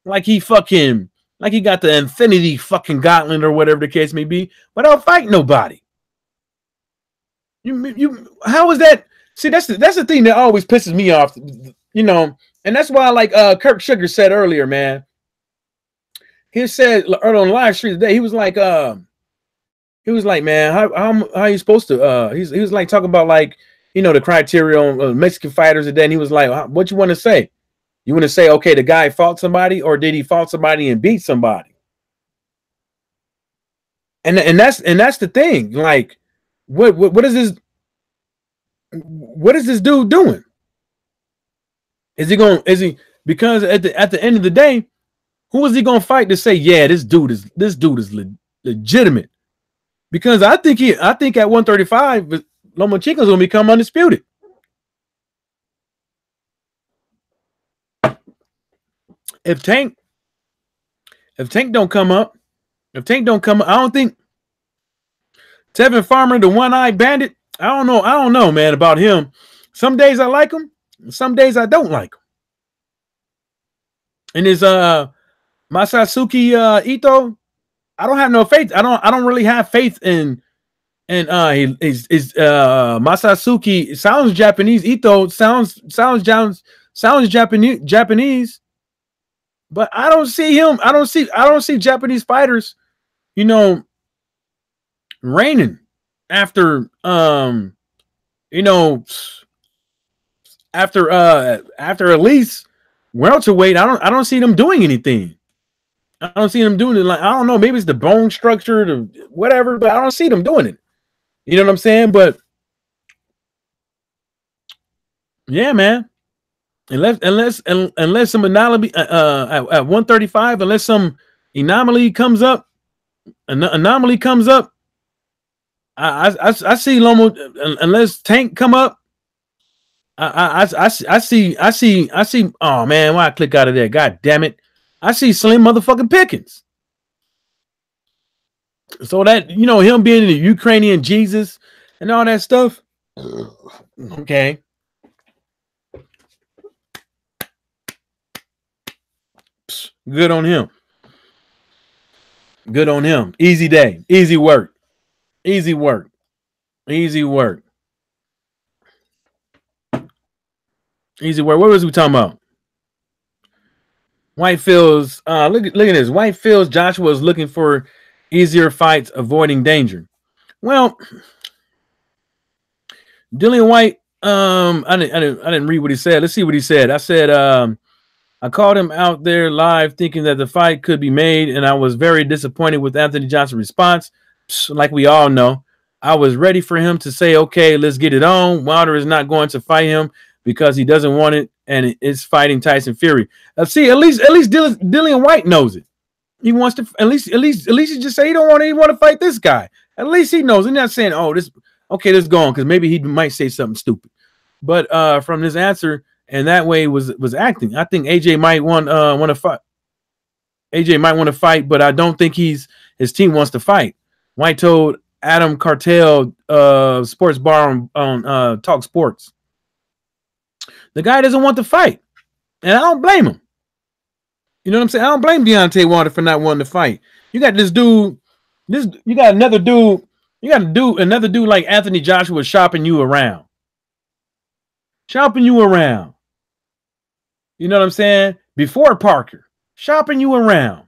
like he got the infinity fucking gauntlet or whatever the case may be, but I'll fight nobody. How is that? See, that's the thing that always pisses me off, you know, and that's why, like Kirk Sugar said earlier, man. He said earlier on live stream today, he was like, man, how are you supposed to? He was like talking about, like, you know, the criteria on Mexican fighters today, and he was like, what you want to say? You want to say, okay, the guy fought somebody, or did he fought somebody and beat somebody? And that's the thing. Like, what is this? What is this dude doing? Because at the end of the day, who is he gonna fight to say, yeah, this dude is legitimate? Because I think at 135, Lomachenko's gonna become undisputed. If Tank don't come up, I don't think Tevin Farmer, the one-eyed bandit, I don't know, man, about him. Some days I like him, some days I don't like him. And his Masasuke Ito, I don't have no faith. I don't really have faith in Masasuke. Sounds Japanese. Ito sounds Japanese. But I don't see him. I don't see Japanese fighters, you know, reigning after you know, after at least welterweight. I don't see them doing anything. I don't see them doing it. Like, I don't know, maybe it's the bone structure, the whatever, but I don't see them doing it. You know what I'm saying? But yeah, man. Unless some anomaly at 135, unless some anomaly comes up, I see Lomo unless Tank come up. I see. Oh man, why I click out of there? God damn it! I see Slim motherfucking Pickens. So that him being the Ukrainian Jesus and all that stuff. Okay. Good on him. Good on him. Easy day. Easy work. Easy work. Easy work. Easy work. What was we talking about? White feels. Look at this. White feels Joshua is looking for easier fights, avoiding danger. Well, Dillian White. I didn't read what he said. Let's see what he said. I said, I called him out there live thinking that the fight could be made, and I was very disappointed with Anthony Johnson's response. Like we all know, I was ready for him to say, okay, let's get it on. Wilder is not going to fight him because he doesn't want it, and it's fighting Tyson Fury. See, at least Dillian White knows it. He wants to at least he just say he don't want to fight this guy. At least he knows. He's not saying, oh, let's go on, because maybe he might say something stupid. But from this answer, and that way was acting. I think AJ might want to fight. AJ might want to fight, but I don't think his team wants to fight. White told Adam Cartel Sports Bar on Talk Sports. The guy doesn't want to fight, and I don't blame him. You know what I'm saying? I don't blame Deontay Wilder for not wanting to fight. You got this dude. You got another dude. You got another dude like Anthony Joshua shopping you around. Shopping you around. You know what I'm saying? Before Parker, shopping you around.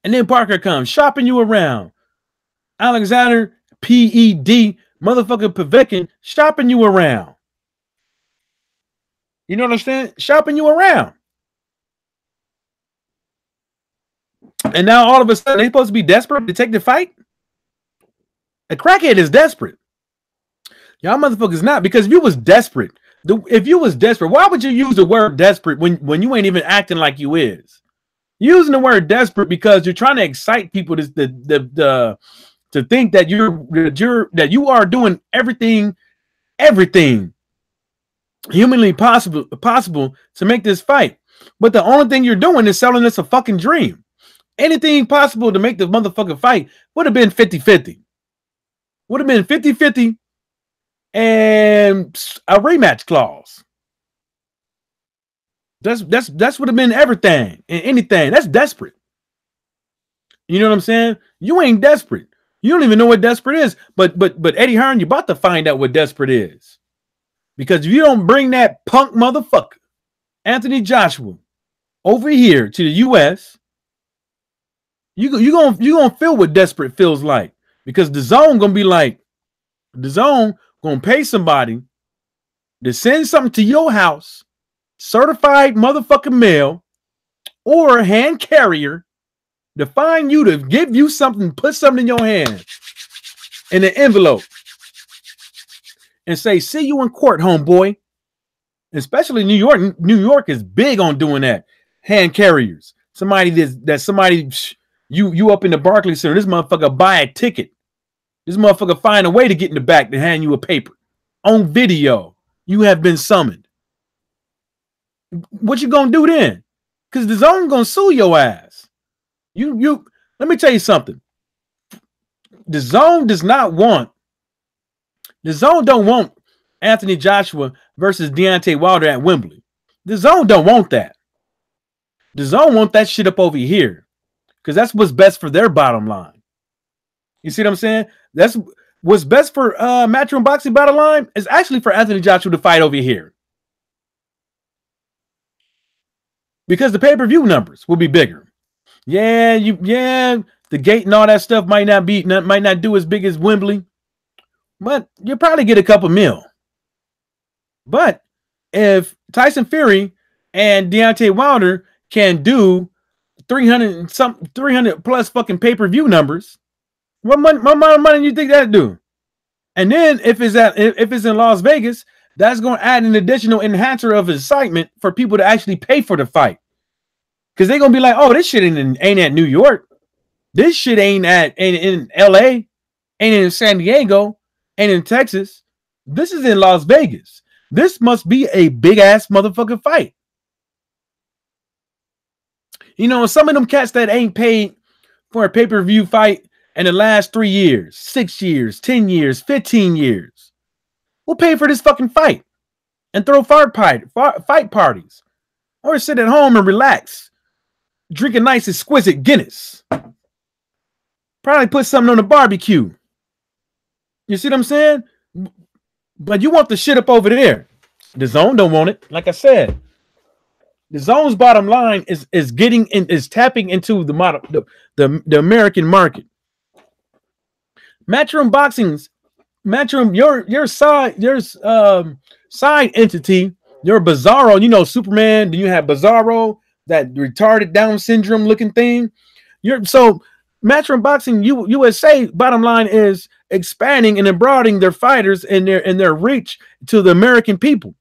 And then Parker comes, shopping you around. Alexander, P-E-D, motherfucker Povetkin, shopping you around. You know what I'm saying? Shopping you around. And now all of a sudden, they're supposed to be desperate to take the fight? A crackhead is desperate. Y'all motherfuckers not, because if you was desperate, why would you use the word desperate when you ain't even acting like you is? Using the word desperate because you're trying to excite people to think that you are doing everything humanly possible to make this fight. But the only thing you're doing is selling us a fucking dream. Anything possible to make the motherfucking fight would have been 50-50. Would have been 50-50 and a rematch clause. That's would have been everything and anything. That's desperate. You know what I'm saying? You ain't desperate. You don't even know what desperate is. But Eddie Hearn, you're about to find out what desperate is. Because if you don't bring that punk motherfucker, Anthony Joshua, over here to the U.S., you gonna feel what desperate feels like. Because the zone gonna be like, the zone gonna pay somebody to send something to your house, certified motherfucking mail, or hand carrier, to find you, to give you something, put something in your hand in an envelope, and say, see you in court, homeboy. Especially New York. New York is big on doing that. Hand carriers. Somebody you up in the Barclays Center, this motherfucker buy a ticket. This motherfucker find a way to get in the back to hand you a paper. On video, you have been summoned. What you gonna do then? Because the zone gonna sue your ass. You let me tell you something. The zone don't want Anthony Joshua versus Deontay Wilder at Wembley. The zone don't want that. The zone want that shit up over here. Because that's what's best for their bottom line. You see what I'm saying? That's what's best for Matchroom Boxing bottom line is actually for Anthony Joshua to fight over here. Because the pay-per-view numbers will be bigger. Yeah, the gate and all that stuff might not do as big as Wembley, but you'll probably get a couple mil. But if Tyson Fury and Deontay Wilder can do 300 plus fucking pay-per-view numbers, what money you think that'd do? And then if it's in Las Vegas, that's going to add an additional enhancer of excitement for people to actually pay for the fight. Because they're going to be like, oh, this shit ain't at New York. This shit ain't in LA. ain't in San Diego, ain't in Texas. This is in Las Vegas. This must be a big ass motherfucking fight. You know, some of them cats that ain't paid for a pay-per-view fight in the last 3 years, 6 years, 10 years, 15 years will pay for this fucking fight and throw fight parties or sit at home and relax, drink a nice exquisite Guinness. Probably put something on the barbecue. You see what I'm saying? But you want the shit up over there. The Zone don't want it. Like I said, the Zone's bottom line is tapping into the American market. Matchroom Boxing's your side entity, your Bizarro, you know, Superman. Then you have Bizarro, that retarded Down syndrome looking thing. So Matchroom Boxing USA bottom line is expanding and broadening their fighters and their reach to the American people,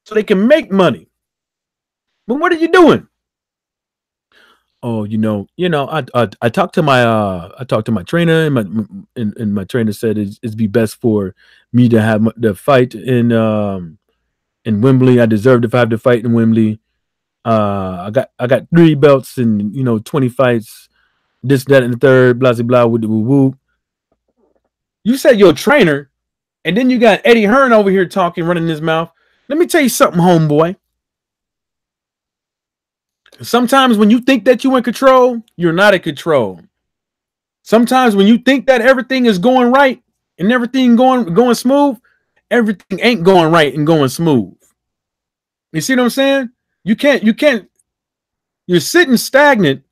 so they can make money. But what are you doing? Oh, I talked to my trainer, and my trainer said it'd be best for me to have the fight in Wembley. I deserve to have the fight in Wembley. I got 3 belts and 20 fights, this, that, and the third, blah blah blah, with the woo. You said you're a trainer, and then you got Eddie Hearn over here talking, running his mouth. Let me tell you something, homeboy. Sometimes when you think that you're in control, you're not in control. Sometimes when you think that everything is going right and everything going smooth, everything ain't going right and going smooth. You see what I'm saying? You're sitting stagnant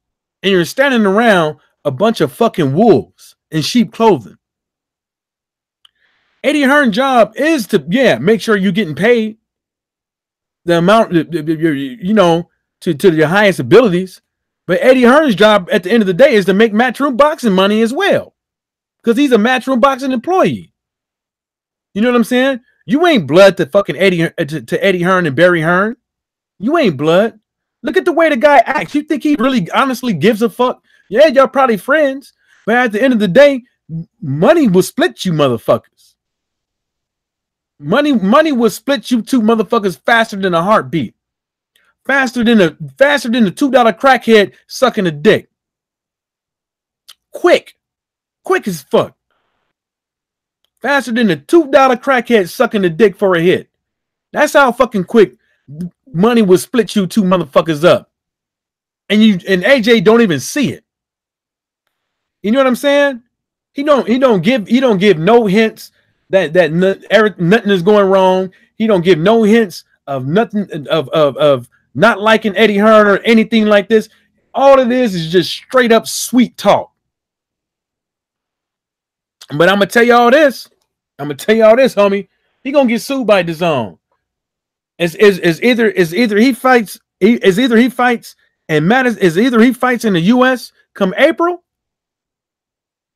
and you're standing around a bunch of fucking wolves in sheep clothing. Eddie Hearn's job is to, make sure you're getting paid the amount, to your highest abilities. But Eddie Hearn's job at the end of the day is to make Matchroom Boxing money as well, because he's a Matchroom Boxing employee. You know what I'm saying? You ain't blood to fucking Eddie Hearn and Barry Hearn. You ain't blood. Look at the way the guy acts. You think he really honestly gives a fuck? Yeah, y'all probably friends, but at the end of the day, money will split you motherfuckers. Money will split you two motherfuckers faster than a heartbeat. Faster than the $2 crackhead sucking a dick. Quick as fuck. Faster than the $2 crackhead sucking a dick for a hit. That's how fucking quick money will split you two motherfuckers up. And AJ don't even see it. You know what I'm saying? He don't give no hints that nothing is going wrong. He don't give no hints of nothing of not liking Eddie Hearn or anything like this. All it is just straight up sweet talk. But I'm gonna tell y'all this, homie. He gonna get sued by DAZN. Is either he fights and matters is either he fights in the US come April,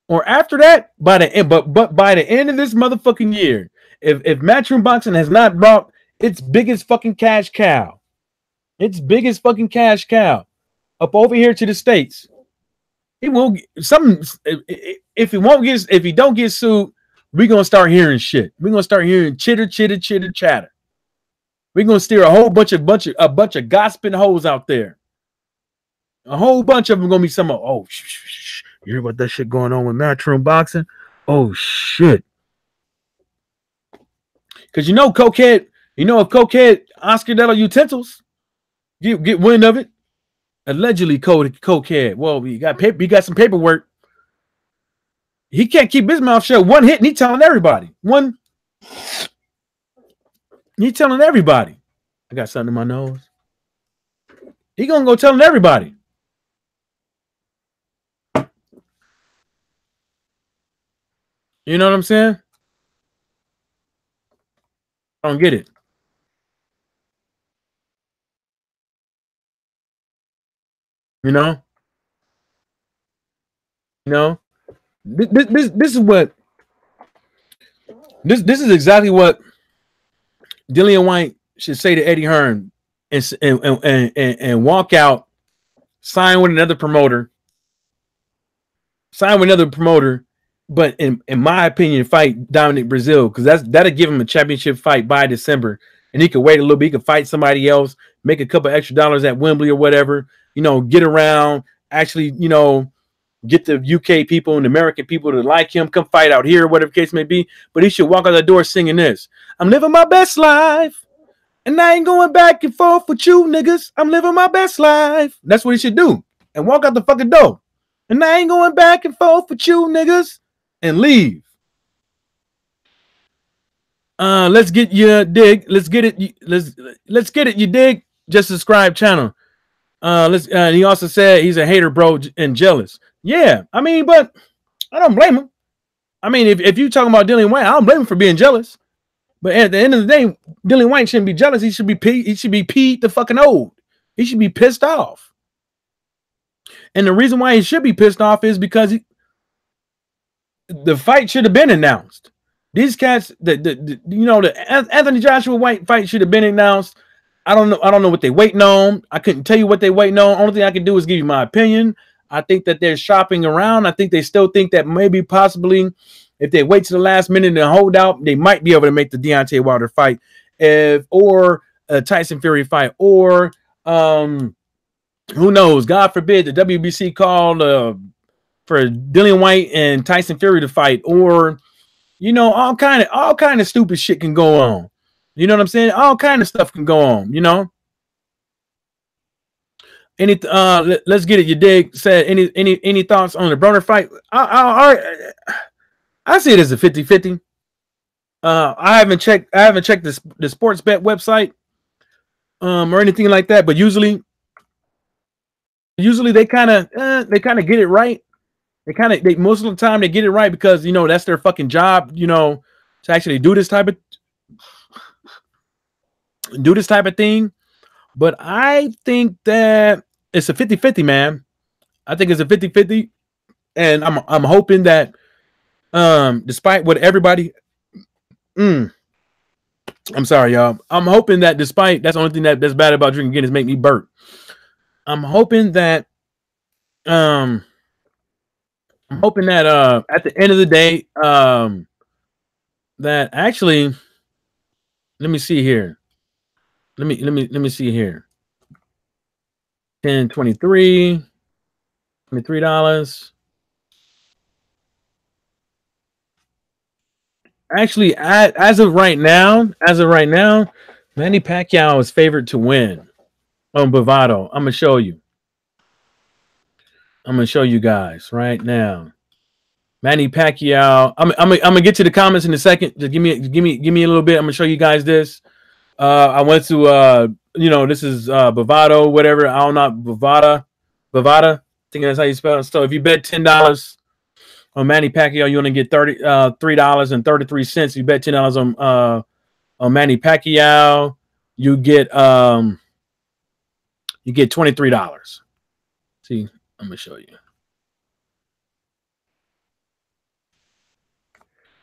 or after that, by the end of this motherfucking year, if Matchroom Boxing has not brought its biggest fucking cash cow up over here to the States, he won't if he don't get sued, we're gonna start hearing shit. We're gonna start hearing chitter chatter. We're gonna steer a bunch of gossiping hoes out there. A whole bunch of them gonna be some you hear about that shit going on with Matchroom Boxing? Oh shit. Cause if cokehead Oscar De La Utensils get wind of it, allegedly cokehead. Well, he got some paperwork. He can't keep his mouth shut. One hit and he telling everybody. He telling everybody. I got something in my nose. He gonna go telling everybody. You know what I'm saying? I don't get it. You know? This is what this is exactly what Dillian White should say to Eddie Hearn and walk out, sign with another promoter, but in my opinion, fight Dominic Brazil, because that'll give him a championship fight by December, and he could wait a little bit. He could fight somebody else, make a couple extra dollars at Wembley or whatever. You know, get around, actually, you know, get the UK people and American people to like him, come fight out here, whatever the case may be. But he should walk out the door singing this: "I'm living my best life, and I ain't going back and forth with you niggas. I'm living my best life." That's what he should do, and walk out the fucking door. "And I ain't going back and forth with you niggas," and leave. Let's get you dig. Let's get it. Let's get it. You dig? Just subscribe channel. Let's. He also said he's a hater, bro, and jealous. Yeah, I mean, but I don't blame him. I mean, if you talking about Dillian White, I don't blame him for being jealous. But at the end of the day, Dillian White shouldn't be jealous. He should be peed the fucking old. He should be pissed off. And the reason why he should be pissed off is because the fight should have been announced. These cats, the Anthony Joshua White fight should have been announced. I don't know what they're waiting on. I couldn't tell you what they're waiting on. Only thing I can do is give you my opinion. I think that they're shopping around. I think they still think that maybe possibly if they wait to the last minute and hold out, they might be able to make the Deontay Wilder fight, or a Tyson Fury fight, or who knows? God forbid the WBC called for Dillian White and Tyson Fury to fight, or all kind of stupid shit can go on. You know what I'm saying? All kind of stuff can go on. Let's get it. You dig? Said any thoughts on the Broner fight? I see it as a 50-50. I haven't checked the sports bet website or anything like that, but usually they kind of get it right. They most of the time they get it right because that's their fucking job, to actually do this type of thing. But I think that it's a 50-50, man. I think it's a 50-50, and I'm hoping that despite what everybody I'm sorry, y'all. I'm hoping that despite that's the only thing that's bad about drinking Guinness make me burp. I'm hoping that at the end of the day that actually let me see here. Let me see here. 10, 23, $23. Actually, as of right now, Manny Pacquiao is favored to win on Bovado. I'm gonna show you. I'm gonna show you guys right now. Manny Pacquiao. I'm gonna get to the comments in a second. Just give me a little bit. I'm gonna show you guys this. I went to this is Bovado, whatever. I don't know, Bovada. I think that's how you spell it. So if you bet $10 on Manny Pacquiao, you only get $3.33. If you bet $10 on Manny Pacquiao, you get $23. See, I'm gonna show you.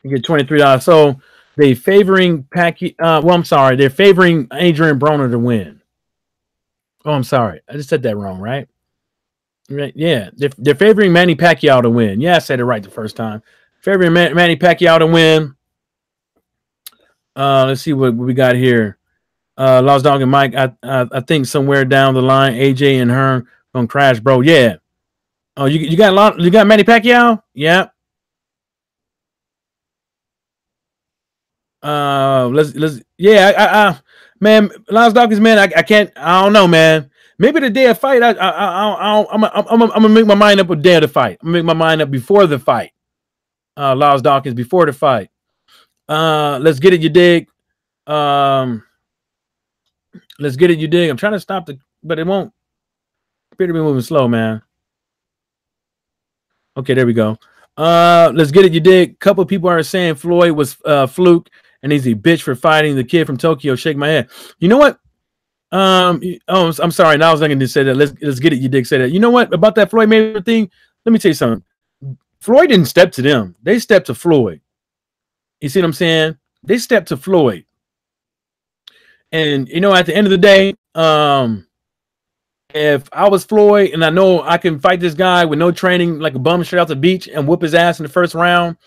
You get $23. So they favoring Pacquiao. Well, I'm sorry, they're favoring Adrian Broner to win. Oh, I'm sorry, I just said that wrong, right? Right? Yeah, they're favoring Manny Pacquiao to win. Yeah, I said it right the first time. Favoring Manny Pacquiao to win. Let's see what we got here. Lost Dog and Mike. I think somewhere down the line, AJ and her gonna crash, bro. Yeah. Oh, you got Manny Pacquiao? Yeah. Man, Lost Dog is man. I can't. I don't know, man. Maybe the day of fight, I'm gonna make my mind up a day of the fight. I'm gonna make my mind up before the fight. Lost Dawkins before the fight. Let's get it, you dig. Let's get it, you dig. I'm trying to stop but it won't appear to be moving slow, man. Okay, there we go. Let's get it, you dig. Couple people are saying Floyd was fluke and he's a bitch for fighting the kid from Tokyo. Shake my head. You know what? I'm sorry. Now I was thinking to say that. Let's get it. You dig say that. You know what about that Floyd Mayweather thing? Let me tell you something. Floyd didn't step to them. They stepped to Floyd. You see what I'm saying? They stepped to Floyd. And at the end of the day, If I was Floyd and I know I can fight this guy with no training, like a bum straight off the beach, and whoop his ass in the first round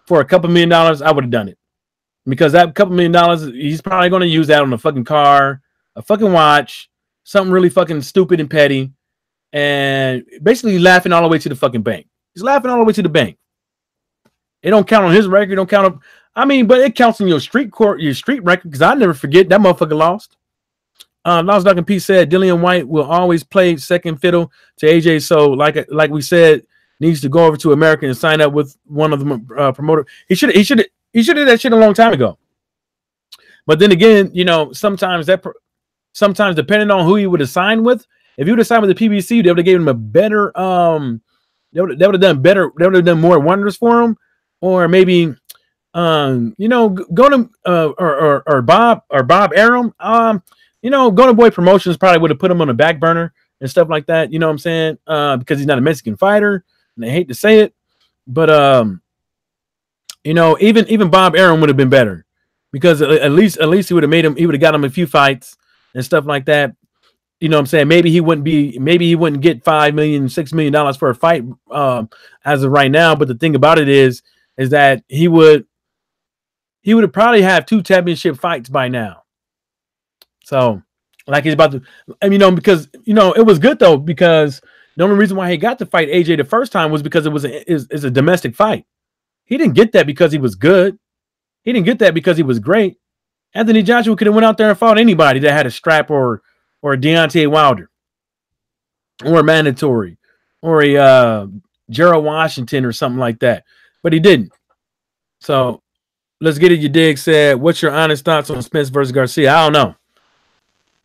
for a couple $1,000,000, I would have done it. Because that couple $1,000,000, he's probably going to use that on a fucking car, a fucking watch, something really fucking stupid and petty, and basically laughing all the way to the fucking bank. He's laughing all the way to the bank. It don't count on his record. It don't count on. I mean, but it counts on your street record, because I never forget that motherfucker lost. Lost Duck and Pete said Dillian White will always play second fiddle to AJ. So, like we said, needs to go over to America and sign up with one of the promoter. He should have did that shit a long time ago. But then again, you know, sometimes depending on who he would have signed with, if he would have signed with the PBC, they would have given him a better they would have done better. They would have done more wonders for him, or maybe you know, go to or Bob Arum, you know, Golden Boy Promotions probably would have put him on the back burner and stuff like that. You know what I'm saying? Because he's not a Mexican fighter, and I hate to say it, but you know, even Bob Arum would have been better, because at least he would have made him. He would have got him a few fights and stuff like that. You know what I'm saying? Maybe he wouldn't get $5 million, $6 million for a fight as of right now. But the thing about it is that he would have probably have 2 championship fights by now. So, like, he's about to, and you know, because you know it was good though, because the only reason why he got to fight AJ the first time was because it was a domestic fight. He didn't get that because he was good. He didn't get that because he was great. Anthony Joshua could have went out there and fought anybody that had a strap, or Deontay Wilder, or a Mandatory, or a Gerald Washington or something like that. But he didn't. So let's get it. You dig said, what's your honest thoughts on Spence versus Garcia? I don't know.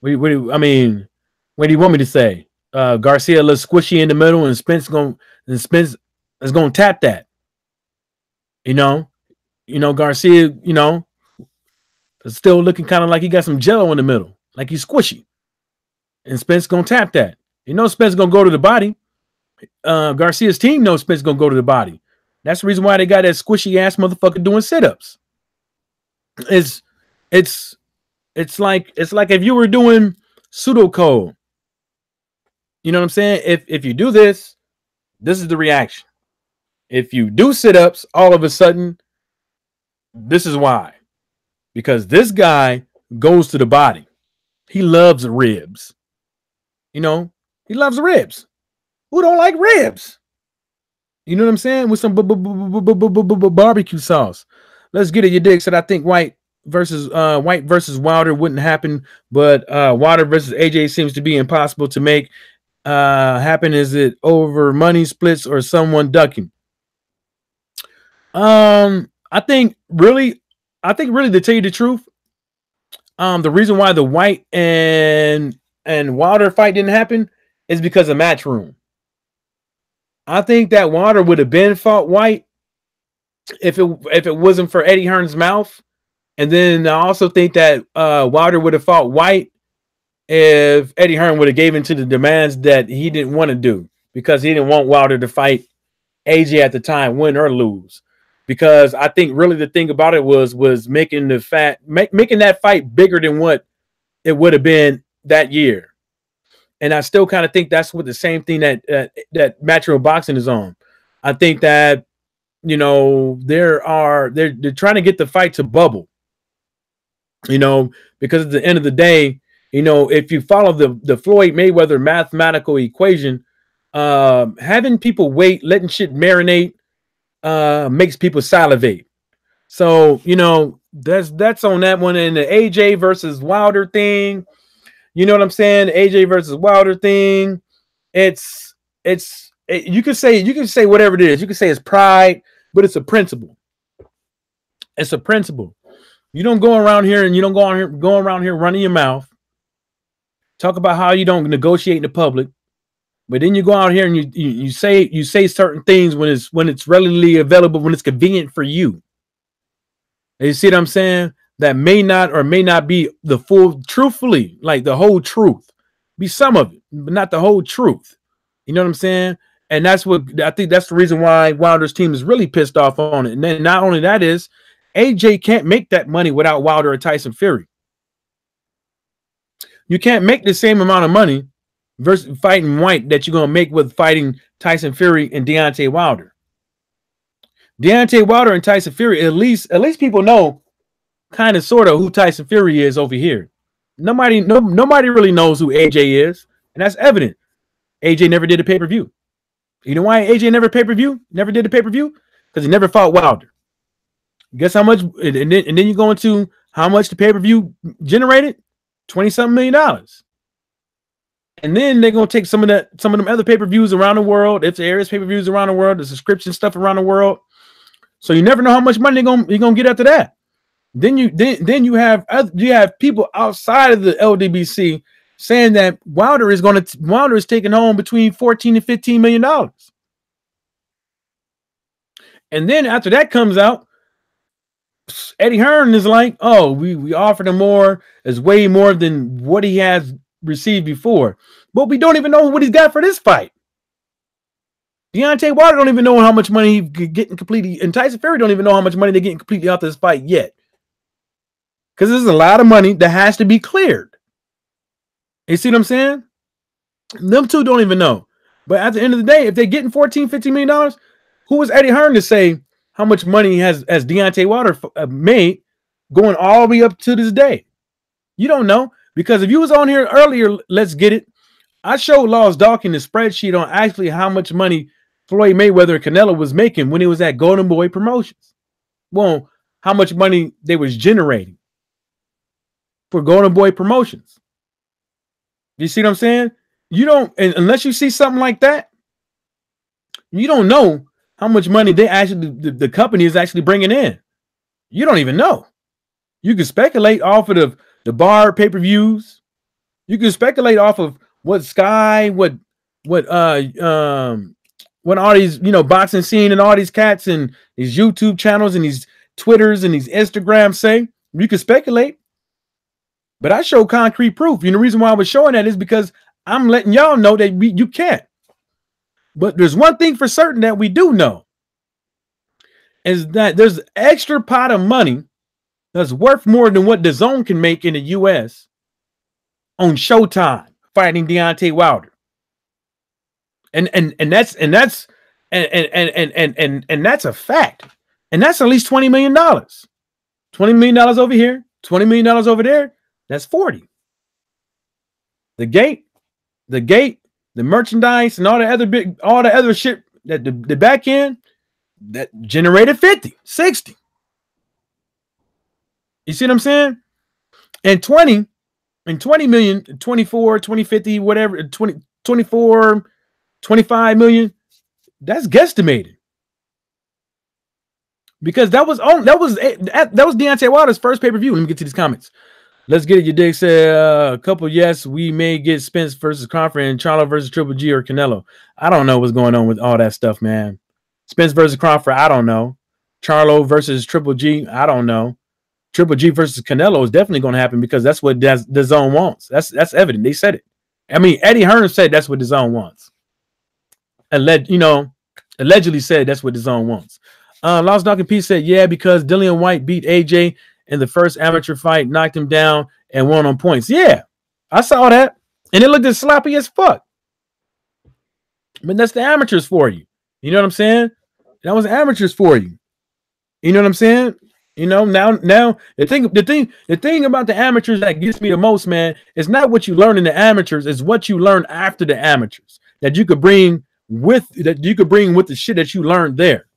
I mean, what do you want me to say? Garcia looks squishy in the middle, and Spence is going to tap that. You know, Garcia, you know, is still looking kind of like he got some jello in the middle, like he's squishy. And Spence going to tap that. You know, Spence going to go to the body. Garcia's team knows Spence going to go to the body. That's the reason why they got that squishy ass motherfucker doing sit-ups. It's like if you were doing pseudocode. You know what I'm saying? If you do this is the reaction. If you do sit-ups, all of a sudden, this is why. Because this guy goes to the body. He loves ribs. You know, he loves ribs. Who don't like ribs? You know what I'm saying? With some barbecue sauce. Let's get it. Your dick said, I think White versus Wilder wouldn't happen, but Wilder versus AJ seems to be impossible to make happen. Is it over money splits or someone ducking? I think really, to tell you the truth, the reason why the White and Wilder fight didn't happen is because of Matchroom. I think that Wilder would have been fought White if it wasn't for Eddie Hearn's mouth. And then I also think that Wilder would have fought White if Eddie Hearn would have given to the demands that he didn't want to do, because he didn't want Wilder to fight AJ at the time, win or lose. Because I think really the thing about it was making making that fight bigger than what it would have been that year. And I still kind of think that's what the same thing that Matchroom Boxing is on. I think that, you know, they're trying to get the fight to bubble. You know, because at the end of the day, you know, if you follow the Floyd Mayweather mathematical equation, having people wait, letting shit marinate, makes people salivate. So, you know, that's on that one. And the AJ versus Wilder thing, you know what I'm saying? The AJ versus Wilder thing, you can say whatever it is. You can say it's pride, but it's a principle. It's a principle. You don't go around here running your mouth, talk about how you don't negotiate in the public, but then you go out here and you say certain things when it's readily available, when it's convenient for you. And you see what I'm saying? That may not be the full, truthfully, like the whole truth. Be some of it, but not the whole truth. You know what I'm saying? And that's what I think. That's the reason why Wilder's team is really pissed off on it. And then not only that is, AJ can't make that money without Wilder or Tyson Fury. You can't make the same amount of money versus fighting White that you're gonna make with fighting Tyson Fury and Deontay Wilder. Deontay Wilder and Tyson Fury, at least people know kind of sort of who Tyson Fury is over here. Nobody really knows who AJ is, and that's evident. AJ never did a pay-per-view. You know why AJ never never did a pay-per-view? Because he never fought Wilder. Guess how much? And then you go into how much the pay-per-view generated? $20-something million. And then they're gonna take some of them other pay-per-views around the world. If there is pay-per-views around the world, the subscription stuff around the world. So you never know how much money you're gonna get after that. Then you have people outside of the LDBC saying that Wilder is taking home between $14 and $15 million. And then after that comes out, Eddie Hearn is like, oh, we offered him more, is way more than what he has received before. But we don't even know what he's got for this fight. Deontay Wilder don't even know how much money he's getting completely, and Tyson Fury don't even know how much money they're getting completely out this fight yet. Because there's a lot of money that has to be cleared. You see what I'm saying? Them two don't even know. But at the end of the day, if they're getting $14, $15 million, who is Eddie Hearn to say how much money has Deontay Wilder made going all the way up to this day? You don't know. Because if you was on here earlier, let's get it. I showed Lost Dawkins the spreadsheet on actually how much money Floyd Mayweather and Canelo was making when he was at Golden Boy Promotions. Well, how much money they was generating for Golden Boy Promotions. You see what I'm saying? You don't, unless you see something like that, you don't know how much money the company is actually bringing in. You don't even know. You can speculate off of the bar pay-per-views. You can speculate off of what Sky, what all these, boxing scene and all these cats and these YouTube channels and these Twitters and these Instagrams say. You can speculate. But I show concrete proof. The reason why I was showing that is because I'm letting y'all know that you can't. But there's one thing for certain that we do know. Is that there's an extra pot of money that's worth more than what DAZN can make in the U.S. on Showtime fighting Deontay Wilder. And that's a fact. And that's at least $20 million. $20 million over here, $20 million over there. That's 40. The gate, the merchandise, and all the other shit that the back end that generated 50, 60. You see what I'm saying? And 20 million, 24, 20, 50, whatever, 20, 24, 25 million, that's guesstimated. Because that was Deontay Wilder's first pay-per-view. Let me get to these comments. Let's get it. Your dig said a couple. Yes, we may get Spence versus Crawford and Charlo versus Triple G or Canelo. I don't know what's going on with all that stuff, man. Spence versus Crawford, I don't know. Charlo versus Triple G, I don't know. Triple G versus Canelo is definitely going to happen because that's what DAZN wants. That's evident. They said it. I mean, Eddie Hearn said that's what DAZN wants. Allegedly said that's what DAZN wants. Lost Dawkins P said, yeah, because Dillian White beat AJ in the first amateur fight, knocked him down, and won on points. Yeah, I saw that. And it looked as sloppy as fuck. But that's the amateurs for you. You know what I'm saying? That was amateurs for you. You know what I'm saying? Now the thing about the amateurs that gets me the most, man, is not what you learn in the amateurs, it's what you learn after the amateurs that you could bring with the shit that you learned there.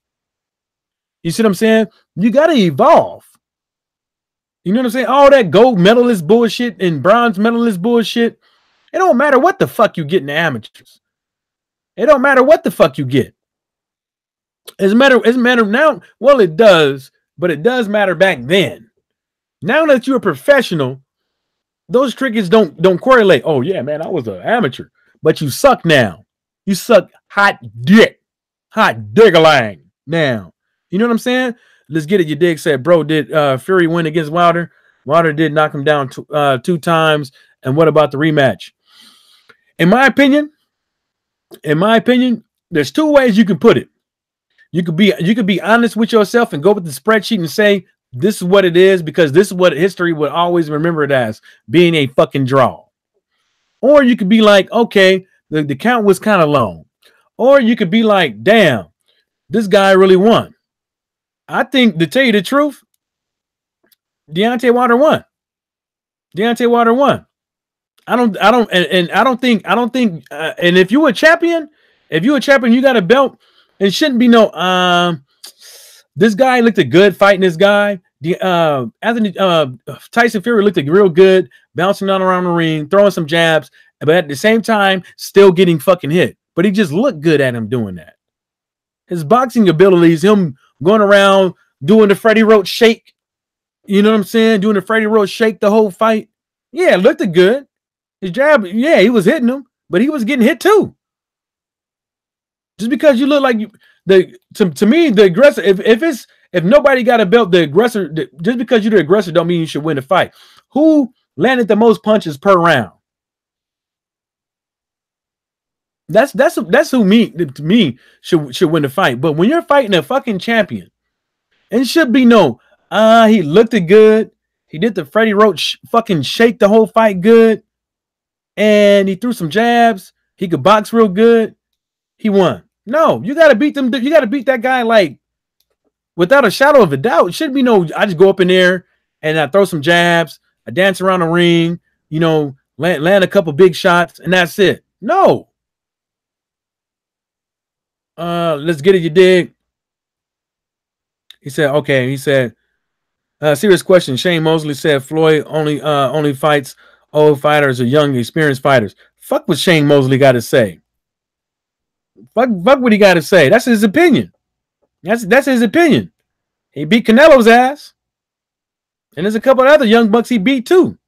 You see what I'm saying? You got to evolve. You know what I'm saying? All that gold medalist bullshit and bronze medalist bullshit. It don't matter what the fuck you get in the amateurs. It don't matter what the fuck you get. It's matter now. Well, it does, but it does matter back then. Now that you're a professional, those triggers don't correlate. Oh yeah, man, I was an amateur, but you suck now. You suck hot diggalang now. You know what I'm saying? Let's get it. Your dig said, bro, did Fury win against Wilder? Wilder did knock him down two times. And what about the rematch? In my opinion, there's two ways you can put it. You could be honest with yourself and go with the spreadsheet and say, this is what it is, because this is what history would always remember it as, being a fucking draw. Or you could be like, okay, the count was kind of long. Or you could be like, damn, this guy really won. I think, to tell you the truth, Deontay Wilder won. Deontay Wilder won. And if you're a champion, you got a belt, it shouldn't be no, this guy looked good fighting this guy. Tyson Fury looked real good, bouncing on around the ring, throwing some jabs, but at the same time, still getting fucking hit. But he just looked good at him doing that. His boxing abilities, him going around doing the Freddie Roach shake, you know what I'm saying? Doing the Freddie Roach shake the whole fight. Yeah, it looked good. His jab, yeah, he was hitting him, but he was getting hit too. Just because you look like you, to me, the aggressor, if nobody got a belt, the aggressor, just because you're the aggressor don't mean you should win the fight. Who landed the most punches per round? That's who to me should win the fight. But when you're fighting a fucking champion, it should be no, he looked good. He did the Freddie Roach fucking shake the whole fight good. And he threw some jabs. He could box real good. He won. No, you got to beat them. You got to beat that guy like without a shadow of a doubt. It shouldn't be no, I just go up in there and I throw some jabs. I dance around the ring, you know, land a couple big shots, and that's it. No. Let's get it, you dig? He said, okay. He said, serious question. Shane Mosley said Floyd only fights old fighters or young, experienced fighters. Fuck what Shane Mosley got to say. Fuck what he got to say. That's his opinion. That's his opinion. He beat Canelo's ass. And there's a couple of other young bucks he beat too.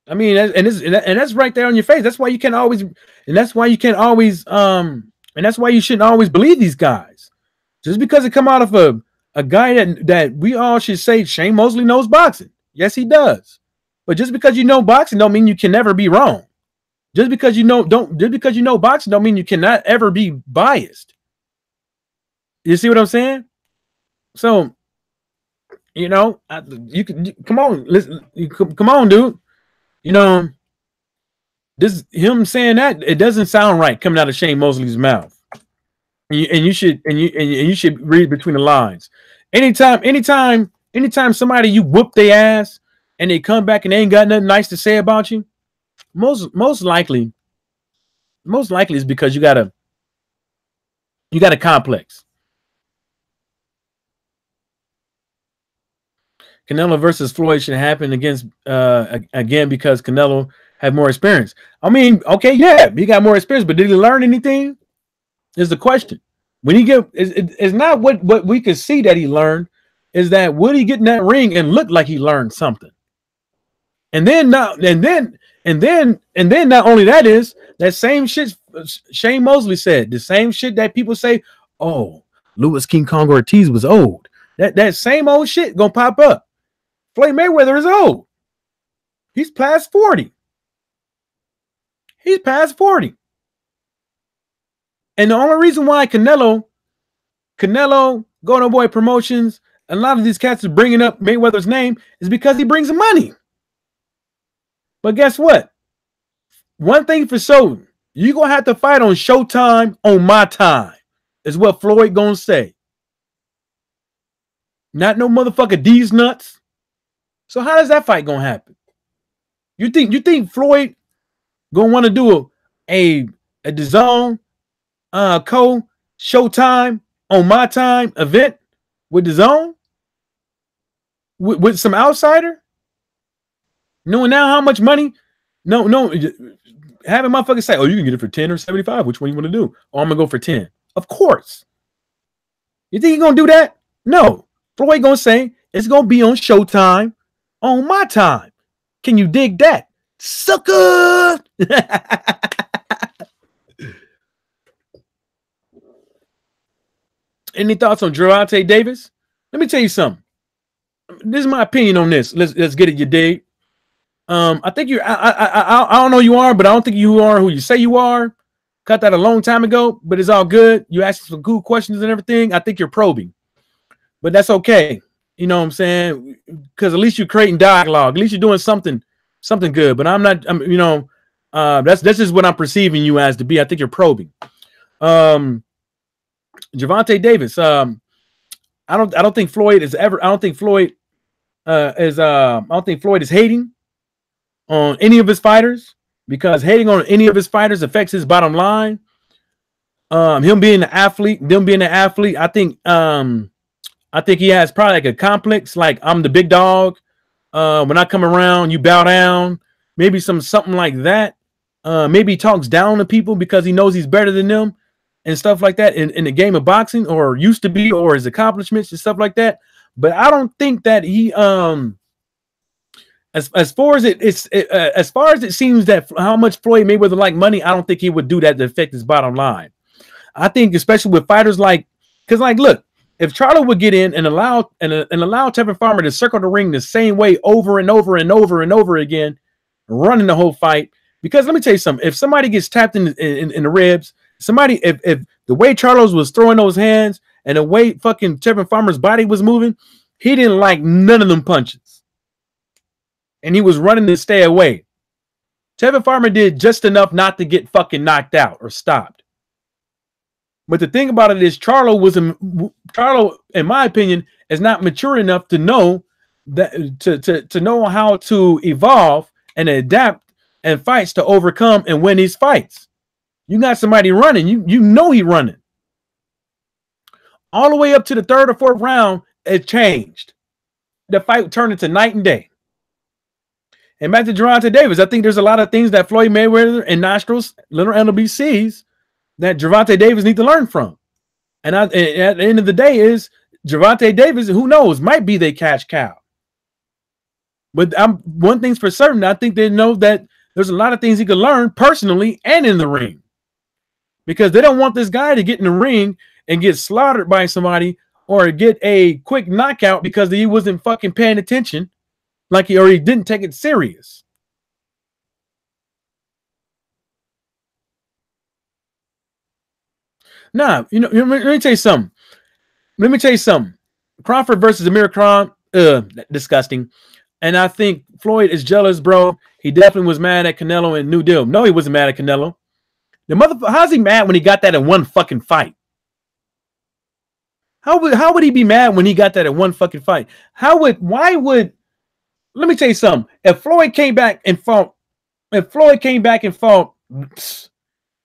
I mean, and that's right there on your face. That's why you can't always, and that's why you shouldn't always believe these guys. Just because it come out of a guy that we all should say Shane Mosley knows boxing. Yes, he does. But just because you know boxing don't mean you can never be wrong. Just because you know boxing don't mean you cannot ever be biased. You see what I'm saying? So, you know, you can come on, listen, come on, dude. You know, this him saying that it doesn't sound right coming out of Shane Mosley's mouth. And you should read between the lines. Anytime somebody you whoop their ass and they come back and they ain't got nothing nice to say about you, most likely is because you got a complex. Canelo versus Floyd should happen again because Canelo had more experience. I mean, okay, yeah, he got more experience, but did he learn anything? Is the question. When he it's not what we could see that he learned, is that would he get in that ring and look like he learned something? And then not only that is that same shit Shane Mosley said, the same shit that people say, oh, Louis King Kong Ortiz was old. That same old shit gonna pop up. Floyd Mayweather is old. He's past 40. He's past 40. And the only reason why Canelo, Golden Boy Promotions, a lot of these cats are bringing up Mayweather's name is because he brings money. But guess what? One thing for certain, you're going to have to fight on Showtime on my time, is what Floyd going to say. Not no motherfucker D's nuts. So how does that fight going to happen? You think Floyd going to want to do a DAZN Showtime on my time event with DAZN with some outsider, knowing now how much money? No, having motherfuckers say, "Oh, you can get it for 10 or 75. Which one you want to do?" Oh, I'm gonna go for 10. Of course. You think he's gonna do that? No. Floyd gonna say it's gonna be on Showtime on my time. Can you dig that, sucker? Any thoughts on Gervonta Davis? Let me tell you something. This is my opinion on this. Let's get it, you dig. I think you. I don't know who you are, but I don't think you are who you say you are. Cut that a long time ago, but it's all good. You asked some good questions and everything. I think you're probing, but that's okay. You know what I'm saying? Because at least you're creating dialogue. At least you're doing something good. But I'm not. You know, That's just what I'm perceiving you as to be. I think you're probing. Gervonta Davis. I don't think Floyd is ever. I don't think Floyd I don't think Floyd is hating on any of his fighters, because hating on any of his fighters affects his bottom line. Him being an athlete, them being an athlete, I think he has probably like a complex, like I'm the big dog. When I come around, you bow down. Maybe something like that. Maybe he talks down to people because he knows he's better than them and stuff like that in the game of boxing, or used to be, or his accomplishments and stuff like that. But I don't think that he as far as as far as it seems that how much Floyd Mayweather like money, I don't think he would do that to affect his bottom line. I think especially with fighters like, because like, look, if Charlo would get in and allow Tevin Farmer to circle the ring the same way over and over and over and over again, running the whole fight. Because let me tell you something: if somebody gets tapped in the ribs, if the way Charlos was throwing those hands and the way fucking Tevin Farmer's body was moving, he didn't like none of them punches, and he was running to stay away. Tevin Farmer did just enough not to get fucking knocked out or stopped. But the thing about it is, Charlo, in my opinion, is not mature enough to know that to know how to evolve and adapt and fights to overcome and win these fights. You got somebody running, you know he running. All the way up to the third or fourth round, it changed. The fight turned into night and day. And back to Gervonta Davis, I think there's a lot of things that Floyd Mayweather and Nostrils, little Ldbcs, that Gervonta Davis need to learn from. And at the end of the day is Gervonta Davis, who knows, might be their cash cow. But one thing's for certain, I think they know that there's a lot of things he could learn personally and in the ring. Because they don't want this guy to get in the ring and get slaughtered by somebody or get a quick knockout because he wasn't fucking paying attention, or he didn't take it serious. Nah, let me tell you something. Crawford versus Amir Khan, disgusting. And I think Floyd is jealous, bro. He definitely was mad at Canelo and New Deal. No, he wasn't mad at Canelo. How's he mad when he got that in one fucking fight? How would he be mad when he got that in one fucking fight? Let me tell you something. If Floyd came back and fought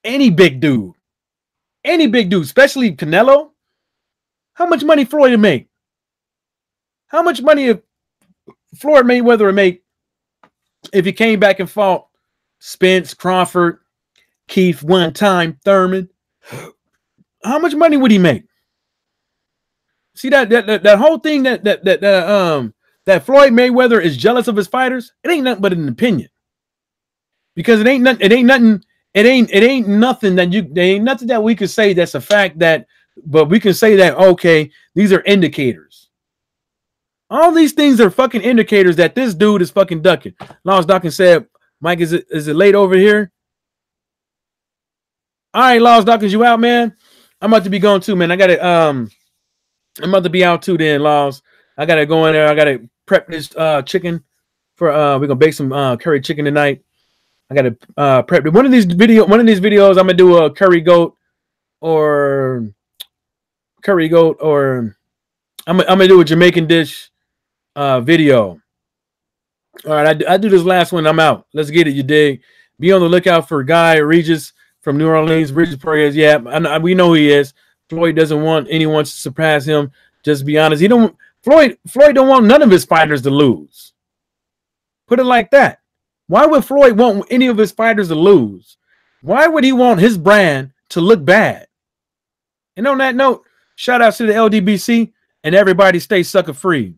any big dude, especially Canelo, how much money Floyd would make? How much money if Floyd Mayweather would make if he came back and fought Spence, Crawford, Keith, one time Thurman? How much money would he make? See that whole thing that Floyd Mayweather is jealous of his fighters, it ain't nothing but an opinion. Because it ain't nothing that we could say that's a fact, but we can say that, okay, these are indicators. All these things are fucking indicators that this dude is fucking ducking. Lawrence Dawkins said, Mike, is it late over here? All right, Lawrence Dawkins, you out, man? I'm about to be going too, man. I'm about to be out too then, Laws. I gotta go in there. I gotta prep this chicken for we're gonna bake some curry chicken tonight. I gotta prep one of these videos. I'm gonna do a curry goat or I'm gonna do a Jamaican dish video. All right, I do this last one. I'm out. Let's get it. You dig? Be on the lookout for Guy Regis from New Orleans. Regis Perez. Yeah, we know who he is. Floyd doesn't want anyone to surpass him. Just be honest. Floyd don't want none of his fighters to lose. Put it like that. Why would Floyd want any of his fighters to lose? Why would he want his brand to look bad? And on that note, shout out to the LDBC and everybody stay sucker free.